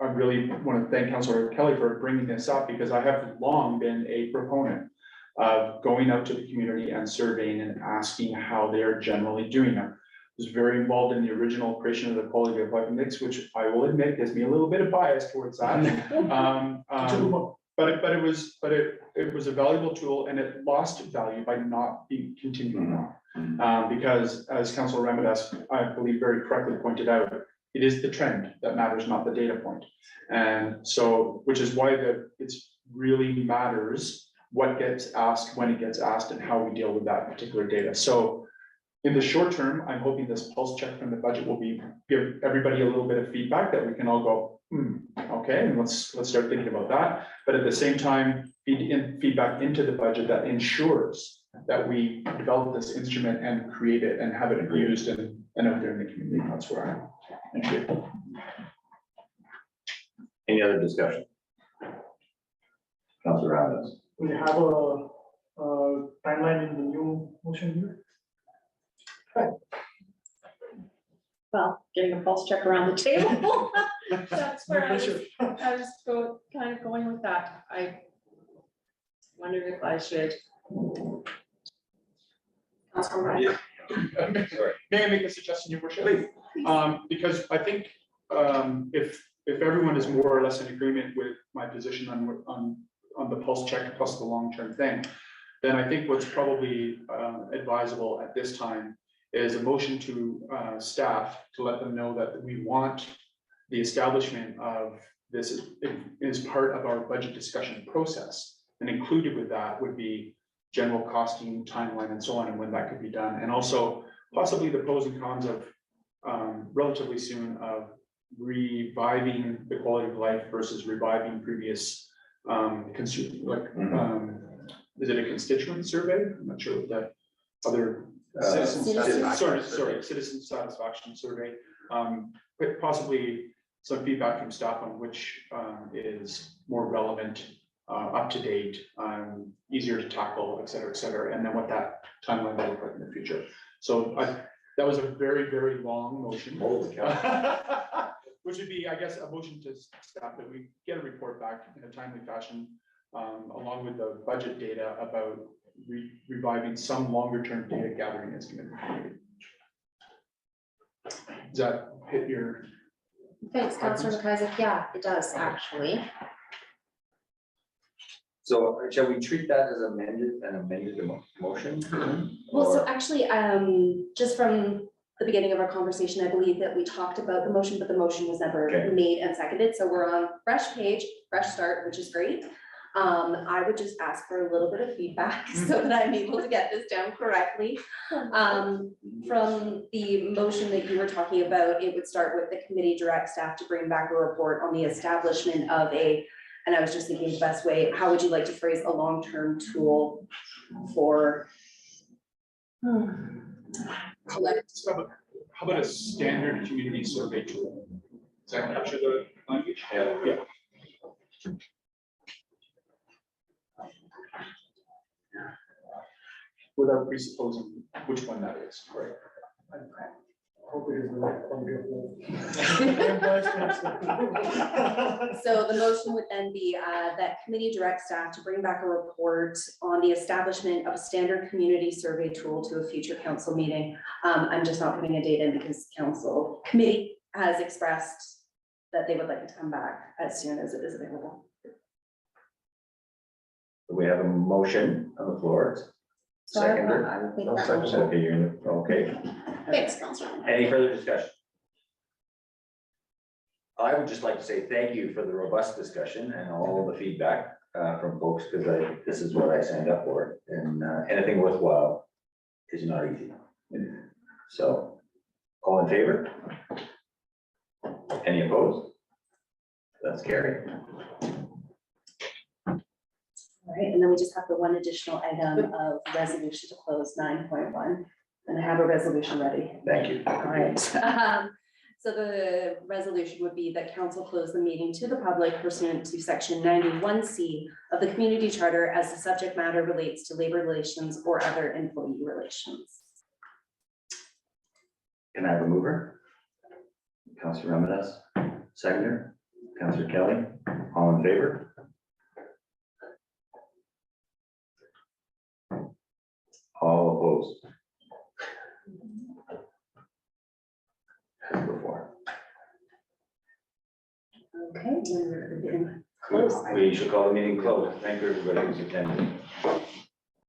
really want to thank Councilor Kelly for bringing this up, because I have long been a proponent of going out to the community and surveying and asking how they're generally doing it. I was very involved in the original creation of the quality of life index, which I will admit gives me a little bit of bias towards that. But it was a valuable tool, and it lost value by not being continuing on. Because as Councilor Ramadas, I believe very correctly pointed out, it is the trend that matters, not the data point. And so, which is why it's really matters what gets asked, when it gets asked, and how we deal with that particular data. So in the short term, I'm hoping this pulse check from the budget will give everybody a little bit of feedback that we can all go, okay, and let's start thinking about that. But at the same time, feedback into the budget that ensures that we develop this instrument and create it and have it used and out there in the community. That's where I am. Thank you. Any other discussion? Councilor Ramadas. We have a timeline in the new motion here. Well, getting a pulse check around the table. That's where I was kind of going with that. I wondered if I should. Yeah. May I make a suggestion, Your Worship? Please. Because I think if everyone is more or less in agreement with my position on the pulse check plus the long-term thing, then I think what's probably advisable at this time is a motion to staff to let them know that we want the establishment of this is part of our budget discussion process. And included with that would be general costing, timeline, and so on, and when that could be done. And also possibly the pros and cons of relatively soon of reviving the quality of life versus reviving previous is it a constituent survey? I'm not sure what that other citizen satisfaction survey. But possibly some feedback from staff on which is more relevant, up to date, easier to tackle, et cetera, and then what that timeline will look like in the future. So that was a very, very long motion. Holy cow. Which would be, I guess, a motion to staff that we get a report back in a timely fashion, along with the budget data about reviving some longer term data gathering that's going to be. Does that hit your? Thanks, Councilor McIsaac. Yeah, it does actually. So shall we treat that as amended motion? Well, so actually, just from the beginning of our conversation, I believe that we talked about the motion, but the motion was never made and seconded. So we're on fresh page, fresh start, which is great. I would just ask for a little bit of feedback so that I'm able to get this down correctly. From the motion that you were talking about, it would start with the committee direct staff to bring back a report on the establishment of and I was just thinking the best way, how would you like to phrase a long-term tool for? How about a standard community survey tool? Does that capture the language? Yeah. Without presupposing which one that is, right? Hope it is the right quality of So the motion would then be that committee direct staff to bring back a report on the establishment of a standard community survey tool to a future council meeting. I'm just not putting a date in because committee has expressed that they would like it to come back as soon as it is available. We have a motion on the floor. So I would think that motion. Okay. Thanks, Councilor. Any further discussion? I would just like to say thank you for the robust discussion and all the feedback from folks, because this is what I signed up for, and anything worthwhile is not easy. So All in favor? Any opposed? That's carried. All right, and then we just have the one additional item of resolution to close 9.1. And I have a resolution ready. Thank you. All right. So the resolution would be that council close the meeting to the public pursuant to section 91C of the community charter as the subject matter relates to labor relations or other employee relations. Can I have a mover? Councillor Ramirez, seconder, Councillor Kelly, all in favor? All opposed? As before. Okay, we're getting close. We should call the meeting closed. Thank you, everybody who's attending.